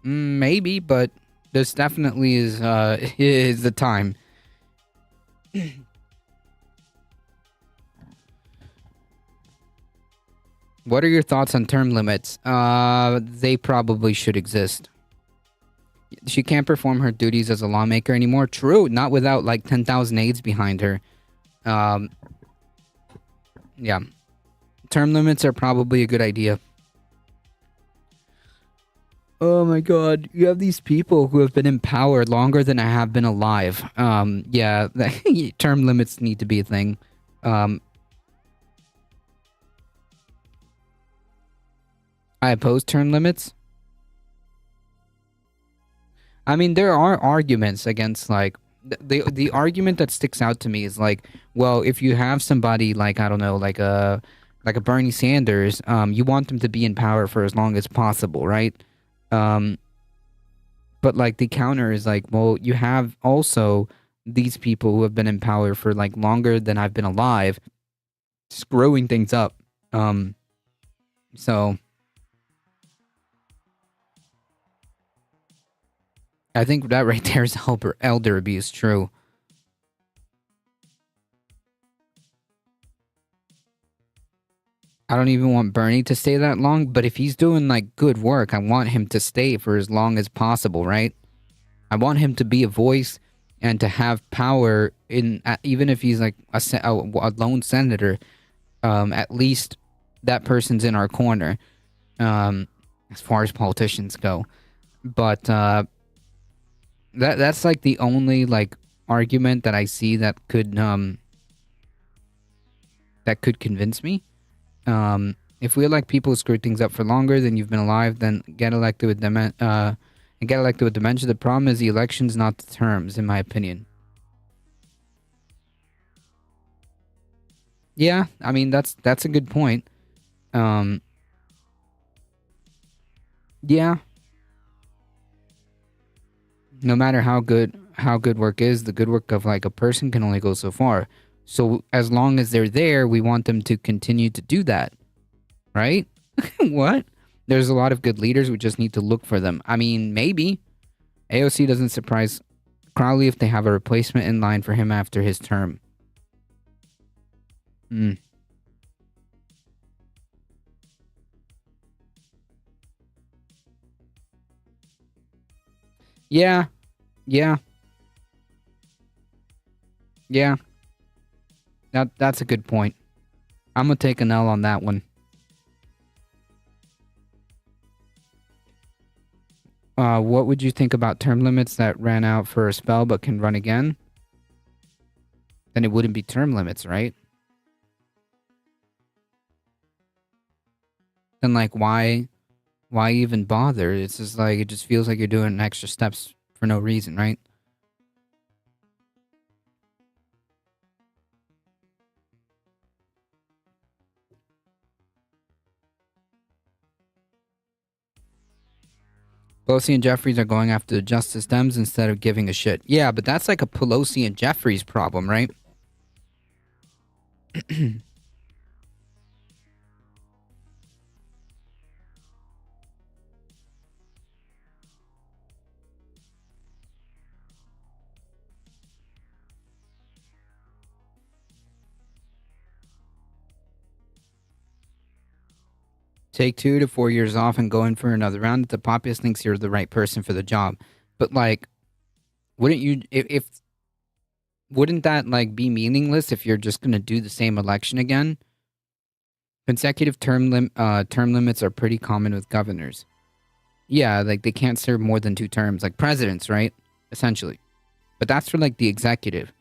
Maybe, but this definitely is the time. What are your thoughts on term limits? They probably should exist. She can't perform her duties as a lawmaker anymore. True, not without like 10,000 aides behind her. Yeah. Term limits are probably a good idea. Oh my god, you have these people who have been in power longer than I have been alive. Yeah, term limits need to be a thing. I oppose term limits. I mean, there are arguments against, like, the argument that sticks out to me is like, well, if you have somebody like, I don't know, like a Bernie Sanders, you want them to be in power for as long as possible, right? But like the counter is like, well, you have also these people who have been in power for like longer than I've been alive, screwing things up. So I think that right there is elder abuse, true. I don't even want Bernie to stay that long, but if he's doing like good work, I want him to stay for as long as possible, right? I want him to be a voice and to have power in, even if he's like a lone senator, at least that person's in our corner, as far as politicians go. But that's like the only like argument that I see that could convince me. If we elect people who screw things up for longer than you've been alive, then get elected with them, and get elected with dementia. The problem is the election's not the terms, in my opinion. Yeah, I mean that's a good point. Yeah. No matter how how good work is. The good work of like a person can only go so far. So as long as they're there, we want them to continue to do that. Right? What? There's a lot of good leaders. We just need to look for them. I mean, maybe. AOC doesn't surprise Crowley if they have a replacement in line for him after his term. Yeah. Yeah. Yeah. That's a good point. I'm gonna take an L on that one. What would you think about term limits that ran out for a spell but can run again? Then it wouldn't be term limits, right? Then like why even bother? It's just like it just feels like you're doing extra steps for no reason, right? Pelosi and Jeffries are going after the Justice Dems instead of giving a shit. Yeah, but that's like a Pelosi and Jeffries problem, right? Take 2 to 4 years off and go in for another round if the populace thinks you're the right person for the job. But like, wouldn't you, if wouldn't that like be meaningless if you're just going to do the same election again? Consecutive term limits are pretty common with governors. Yeah, like they can't serve more than 2 terms, like presidents, right? Essentially. But that's for like the executive.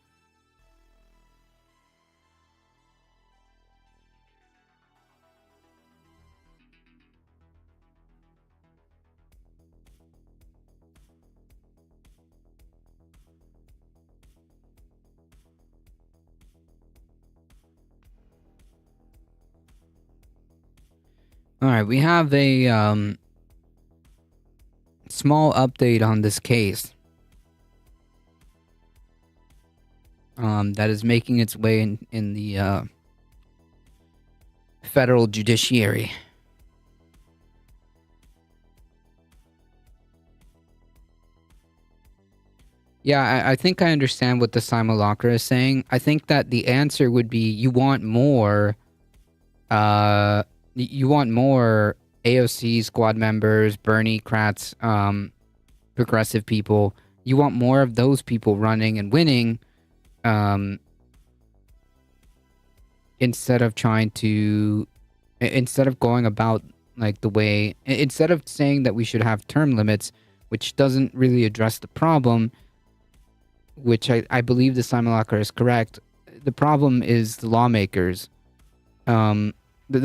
All right, we have a small update on this case that is making its way in the federal judiciary. Yeah, I think I understand what the simulacra is saying. I think that the answer would be you want more AOC squad members, Bernie, Kratz, progressive people. You want more of those people running and winning, instead of going about like the way, instead of saying that we should have term limits, which doesn't really address the problem, which I believe the simulacra is correct. The problem is the lawmakers. The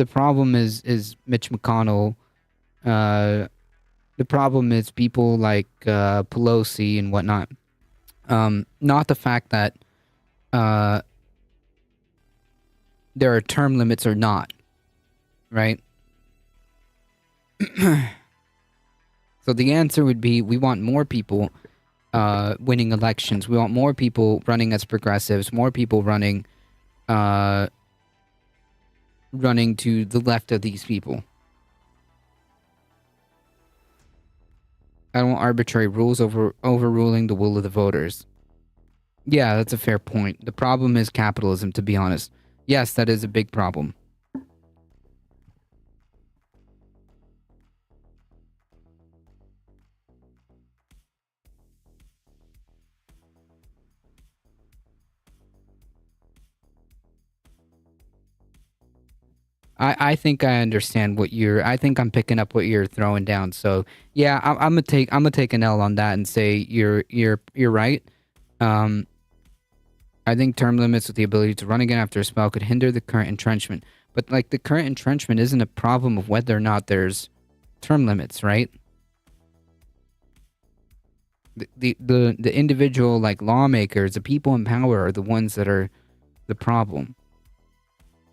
problem is Mitch McConnell. The problem is people like Pelosi and whatnot. Not the fact that there are term limits or not, right? So the answer would be we want more people winning elections. We want more people running as progressives, more people running to the left of these people. I don't want arbitrary rules overruling the will of the voters. Yeah, that's a fair point. The problem is capitalism, to be honest. Yes, that is a big problem. I think I understand I think I'm picking up what you're throwing down. So yeah, I'm gonna take an L on that and say you're right. I think term limits with the ability to run again after a spell could hinder the current entrenchment. But like the current entrenchment isn't a problem of whether or not there's term limits, right? The individual like lawmakers, the people in power are the ones that are the problem.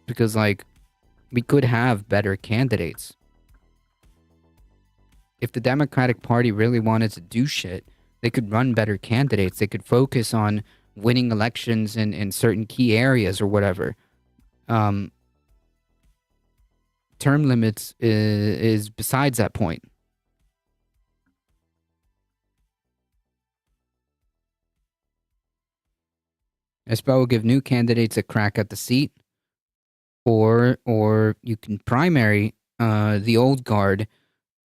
Because like we could have better candidates. If the Democratic Party really wanted to do shit, They could run better candidates. They could focus on winning elections in certain key areas or whatever. Term limits is besides that point. ESPA will give new candidates a crack at the seat, or you can primary the old guard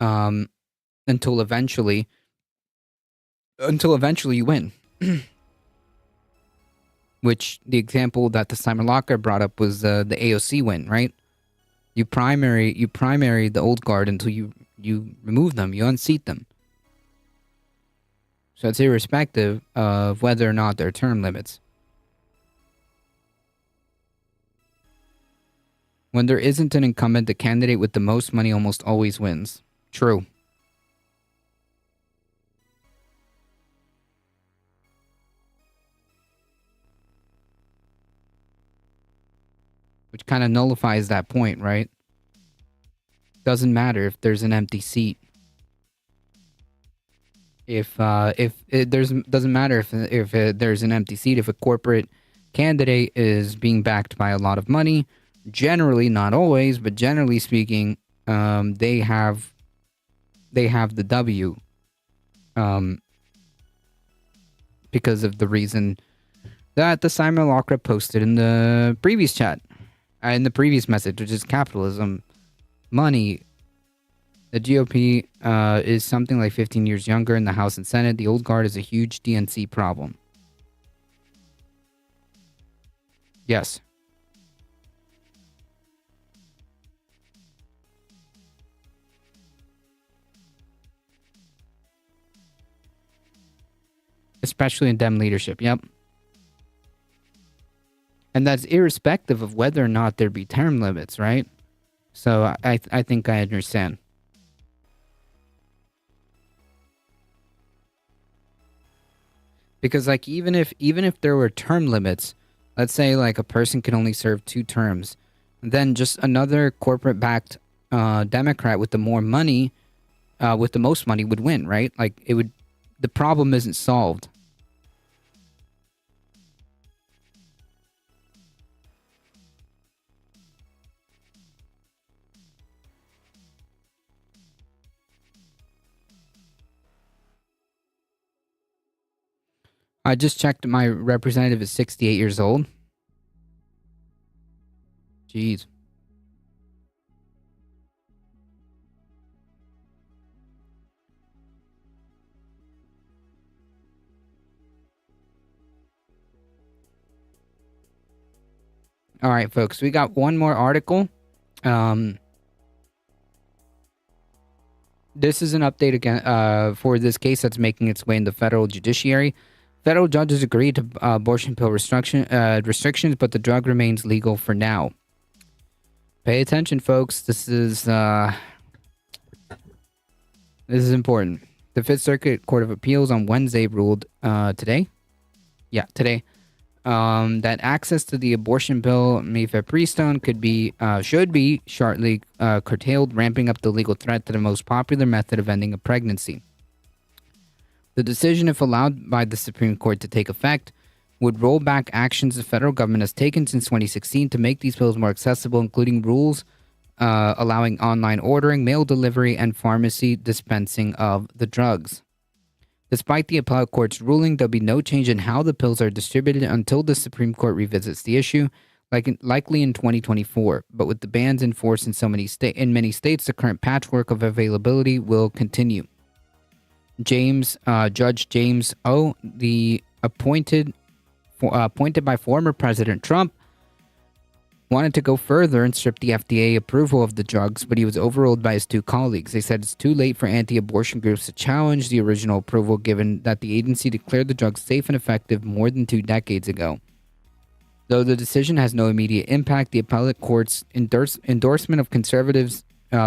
until eventually you win. Which the example that the Simon Locker brought up was the AOC win, right? You primary the old guard until you remove them, you unseat them. So it's irrespective of whether or not there are term limits. When there isn't an incumbent, the candidate with the most money almost always wins. True. Which kind of nullifies that point, right? Doesn't matter if there's an empty seat. Doesn't matter if there's an empty seat. If a corporate candidate is being backed by a lot of money, generally, not always, but generally speaking, they have the W, because of the reason that the Simon Lockra posted in the previous chat, in the previous message, which is capitalism, money. The GOP is something like 15 years younger in the House and Senate. The old guard is a huge DNC problem. Yes. Especially in Dem leadership, yep. And that's irrespective of whether or not there be term limits, right? So I think I understand. Because like even if there were term limits, let's say like a person can only serve 2 terms, then just another corporate-backed Democrat with the more money, with the most money would win, right? Like it would. The problem isn't solved. I just checked. My representative is 68 years old. Jeez. All right, folks, we got one more article. This is an update again for this case that's making its way in the federal judiciary. Federal judges agreed to abortion pill restrictions, but the drug remains legal for now. Pay attention, folks. This is important. The Fifth Circuit Court of Appeals on Wednesday ruled today. That access to the abortion pill mifepristone should be shortly curtailed, ramping up the legal threat to the most popular method of ending a pregnancy. The decision, if allowed by the Supreme Court to take effect, would roll back actions the federal government has taken since 2016 to make these pills more accessible, including rules allowing online ordering, mail delivery, and pharmacy dispensing of the drugs. Despite the appellate court's ruling, there'll be no change in how the pills are distributed until the Supreme Court revisits the issue, likely in 2024. But with the bans in force in many states, the current patchwork of availability will continue. Judge James O., appointed by former President Trump, wanted to go further and strip the FDA approval of the drugs, but he was overruled by his 2 colleagues. They said it's too late for anti-abortion groups to challenge the original approval, given that the agency declared the drugs safe and effective more than 2 decades ago. Though the decision has no immediate impact, the appellate court's endorsement of conservatives'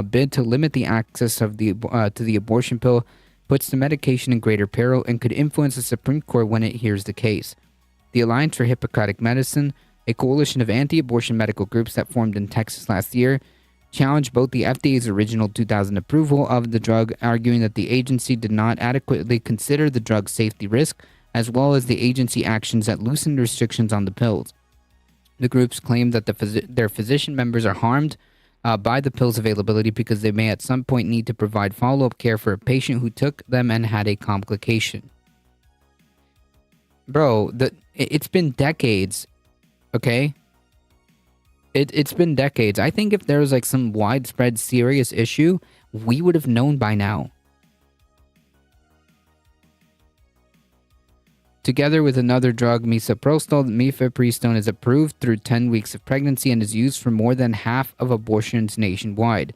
bid to limit the access to the abortion pill puts the medication in greater peril and could influence the Supreme Court when it hears the case. The Alliance for Hippocratic Medicine, a coalition of anti-abortion medical groups that formed in Texas last year, challenged both the FDA's original 2000 approval of the drug, arguing that the agency did not adequately consider the drug's safety risk, as well as the agency actions that loosened restrictions on the pills. The groups claim that their physician members are harmed by the pill's availability because they may at some point need to provide follow-up care for a patient who took them and had a complication. Bro, it's been decades, okay? It's been decades. I think if there was like some widespread serious issue, we would have known by now. Together with another drug, misoprostol, mifepristone is approved through 10 weeks of pregnancy and is used for more than half of abortions nationwide,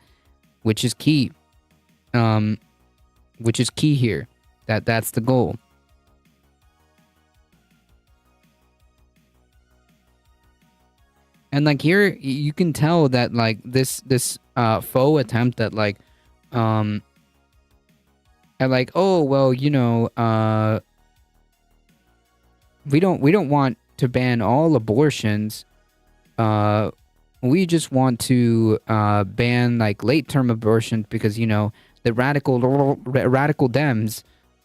which is key. Which is key here. That's the goal. And like here, you can tell that like this faux attempt at like, at like, oh well, you know, we don't want to ban all abortions. We just want to ban like late-term abortions because, you know, the radical Dems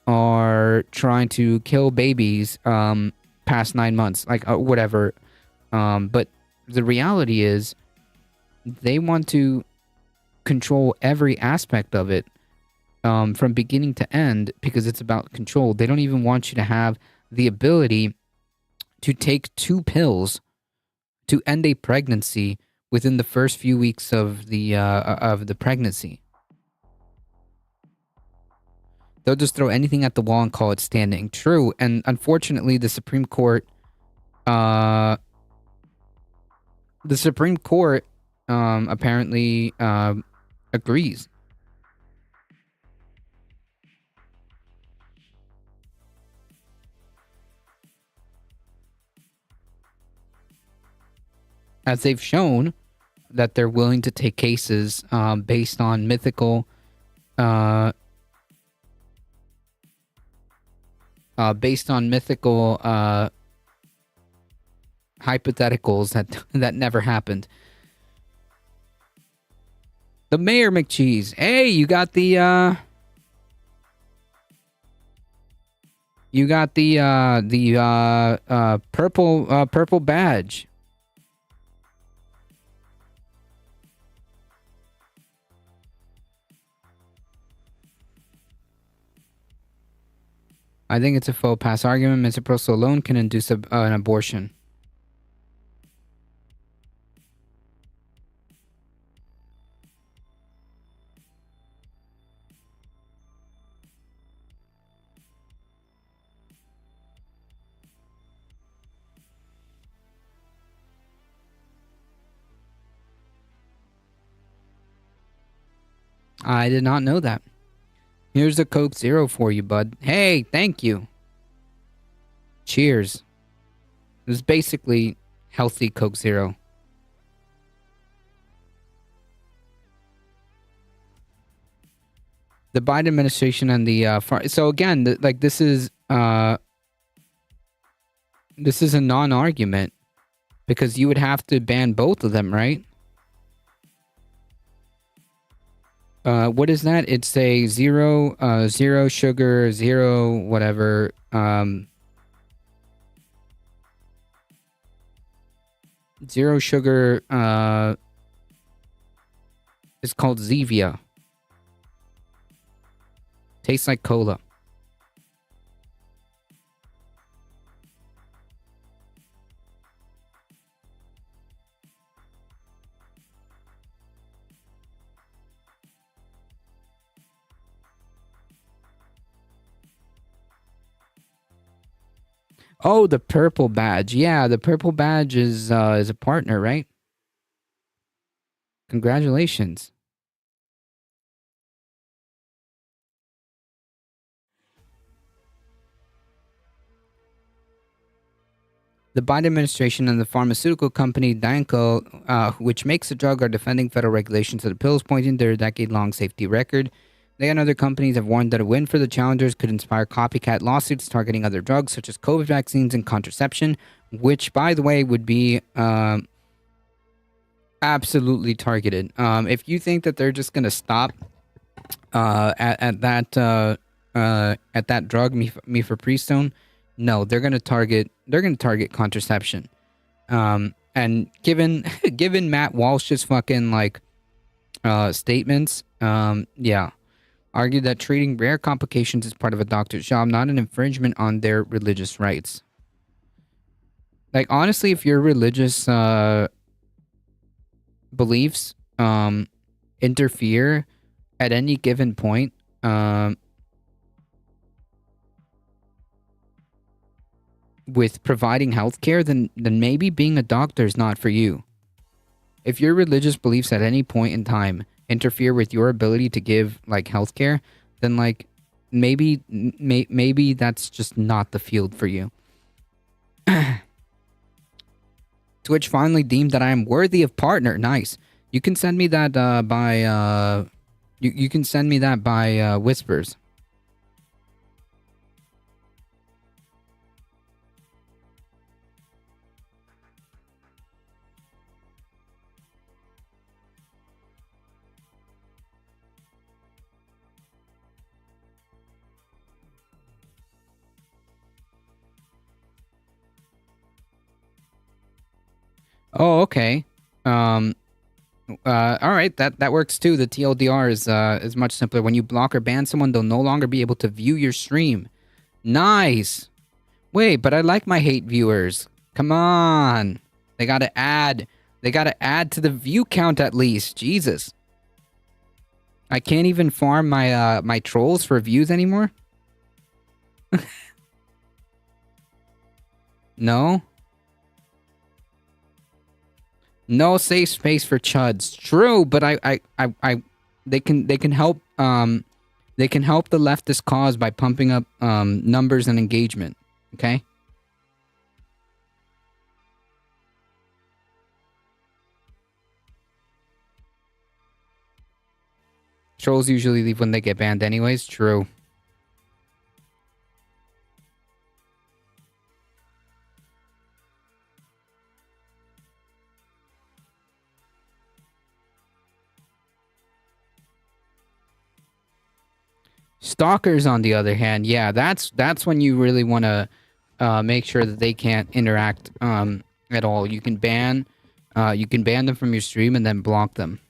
are trying to kill babies past 9 months, like whatever. But the reality is they want to control every aspect of it from beginning to end because it's about control. They don't even want you to have the ability to take 2 pills to end a pregnancy within the first few weeks of the pregnancy. They'll just throw anything at the wall and call it standing. True, and unfortunately, the Supreme Court apparently agrees. As they've shown that they're willing to take cases based on mythical hypotheticals that never happened. The Mayor McCheese. Hey, you got the purple badge. I think it's a faux pass argument. Misoprostol alone can induce an abortion. I did not know that. Here's a Coke Zero for you, bud. Hey, thank you. Cheers. It was basically healthy Coke Zero. The Biden administration and the so again, this is a non-argument because you would have to ban both of them, right? What is that? It's a zero sugar, zero whatever. Zero sugar. It's called Zevia. Tastes like cola. Oh, the purple badge. Yeah, the purple badge is a partner, right? Congratulations. The Biden administration and the pharmaceutical company Danco, which makes the drug, are defending federal regulations of the pills, pointing to their decade-long safety record. They and other companies have warned that a win for the challengers could inspire copycat lawsuits targeting other drugs such as COVID vaccines and contraception, which, by the way, would be absolutely targeted. If you think that they're just gonna stop at that drug mifepristone, no, they're gonna target contraception. And given Matt Walsh's fucking like statements, yeah, argued that treating rare complications is part of a doctor's job, not an infringement on their religious rights. Like, honestly, if your religious beliefs interfere at any given point with providing healthcare, then maybe being a doctor is not for you. If your religious beliefs at any point in time interfere with your ability to give like healthcare, then like maybe that's just not the field for you. Twitch finally deemed that I am worthy of partner. Nice. You can send me that by you can send me that by whispers. Oh, okay. All right, that works too. The TLDR is much simpler. When you block or ban someone, they'll no longer be able to view your stream. Nice. Wait, but I like my hate viewers. Come on. They gotta add to the view count at least. Jesus. I can't even farm my my trolls for views anymore. No. No safe space for chuds. True, but they can help the leftist cause by pumping up numbers and engagement. Okay? Trolls usually leave when they get banned anyways. True. Stalkers, on the other hand, yeah, that's when you really want to make sure that they can't interact at all. You can ban them from your stream and then block them.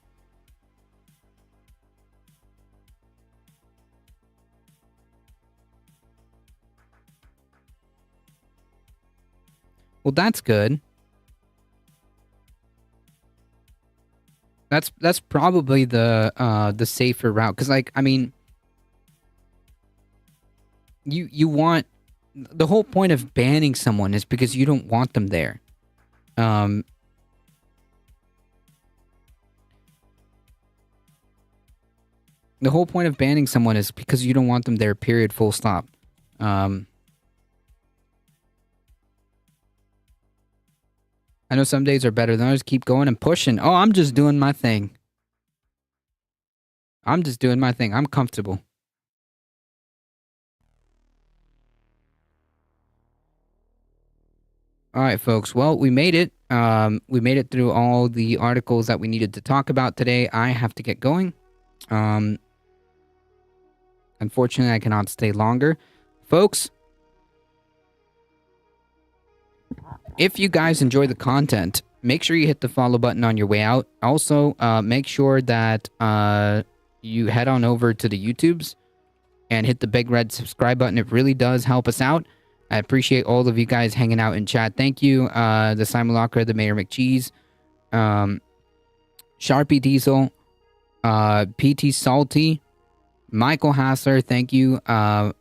Well, that's good. That's probably the safer route, because like, I mean, you want, the whole point of banning someone is because you don't want them there. The whole point of banning someone is because you don't want them there, period, full stop. I know some days are better than others. Keep going and pushing. Oh, I'm just doing my thing. I'm comfortable. All right, folks. Well, we made it. We made it through all the articles that we needed to talk about today. I have to get going. Unfortunately, I cannot stay longer. Folks, if you guys enjoy the content, make sure you hit the follow button on your way out. Also, make sure that you head on over to the YouTubes and hit the big red subscribe button. It really does help us out. I appreciate all of you guys hanging out in chat. Thank you, the Simulacra, the Mayor McCheese, Sharpie Diesel, PT Salty, Michael Hassler. Thank you for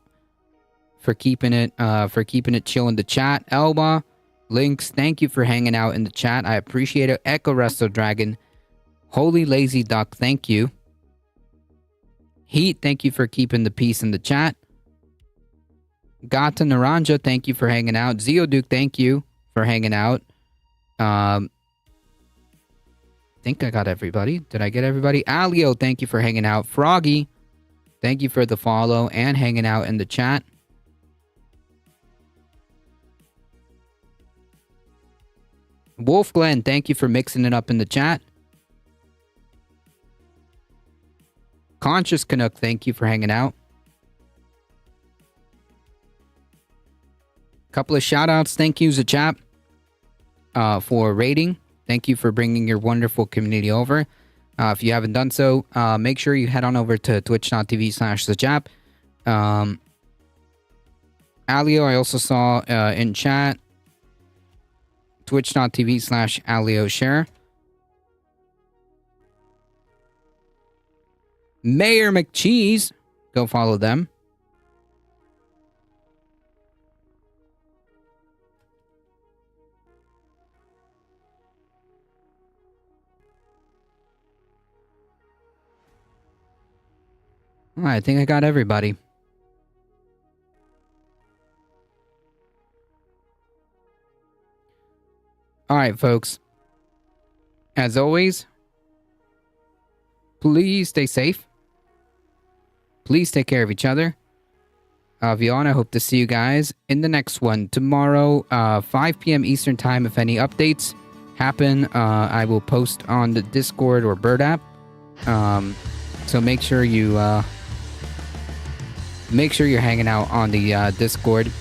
keeping it chill in the chat. Elba, Lynx, thank you for hanging out in the chat. I appreciate it. Echo Resto Dragon, Holy Lazy Duck, thank you. Heat, thank you for keeping the peace in the chat. Gata Naranja, thank you for hanging out. Zeoduke, thank you for hanging out. Think I got everybody. Did I get everybody? Alio, thank you for hanging out. Froggy, thank you for the follow and hanging out in the chat. Wolf Glenn, thank you for mixing it up in the chat. Conscious Canuck, thank you for hanging out. Couple of shout outs. Thank you, Zachap, for rating. Thank you for bringing your wonderful community over. If you haven't done so, make sure you head on over to twitch.tv/Zachap. Alio, I also saw in chat. Twitch.tv/AlioShare. Mayor McCheese, go follow them. I think I got everybody. All right, folks. As always, please stay safe. Please take care of each other. Vion, I hope to see you guys in the next one tomorrow, 5 p.m. Eastern Time. If any updates happen, I will post on the Discord or Bird app. So make sure you're hanging out on the Discord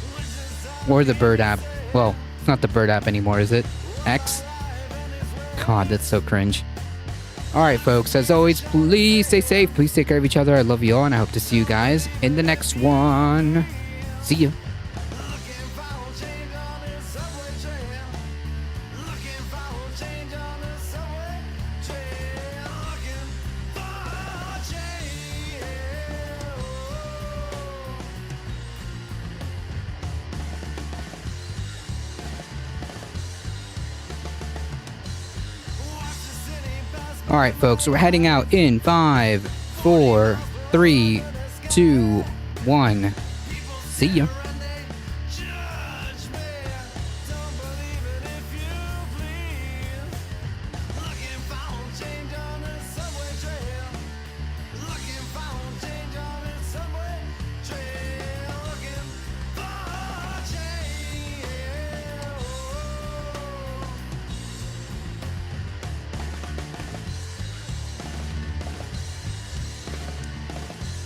or the Bird app. Well, it's not the Bird app anymore, is it? X? God, that's so cringe. Alright, folks, as always, please stay safe. Please take care of each other. I love you all, and I hope to see you guys in the next one. See you. All right, folks, we're heading out in 5, 4, 3, 2, 1. See ya.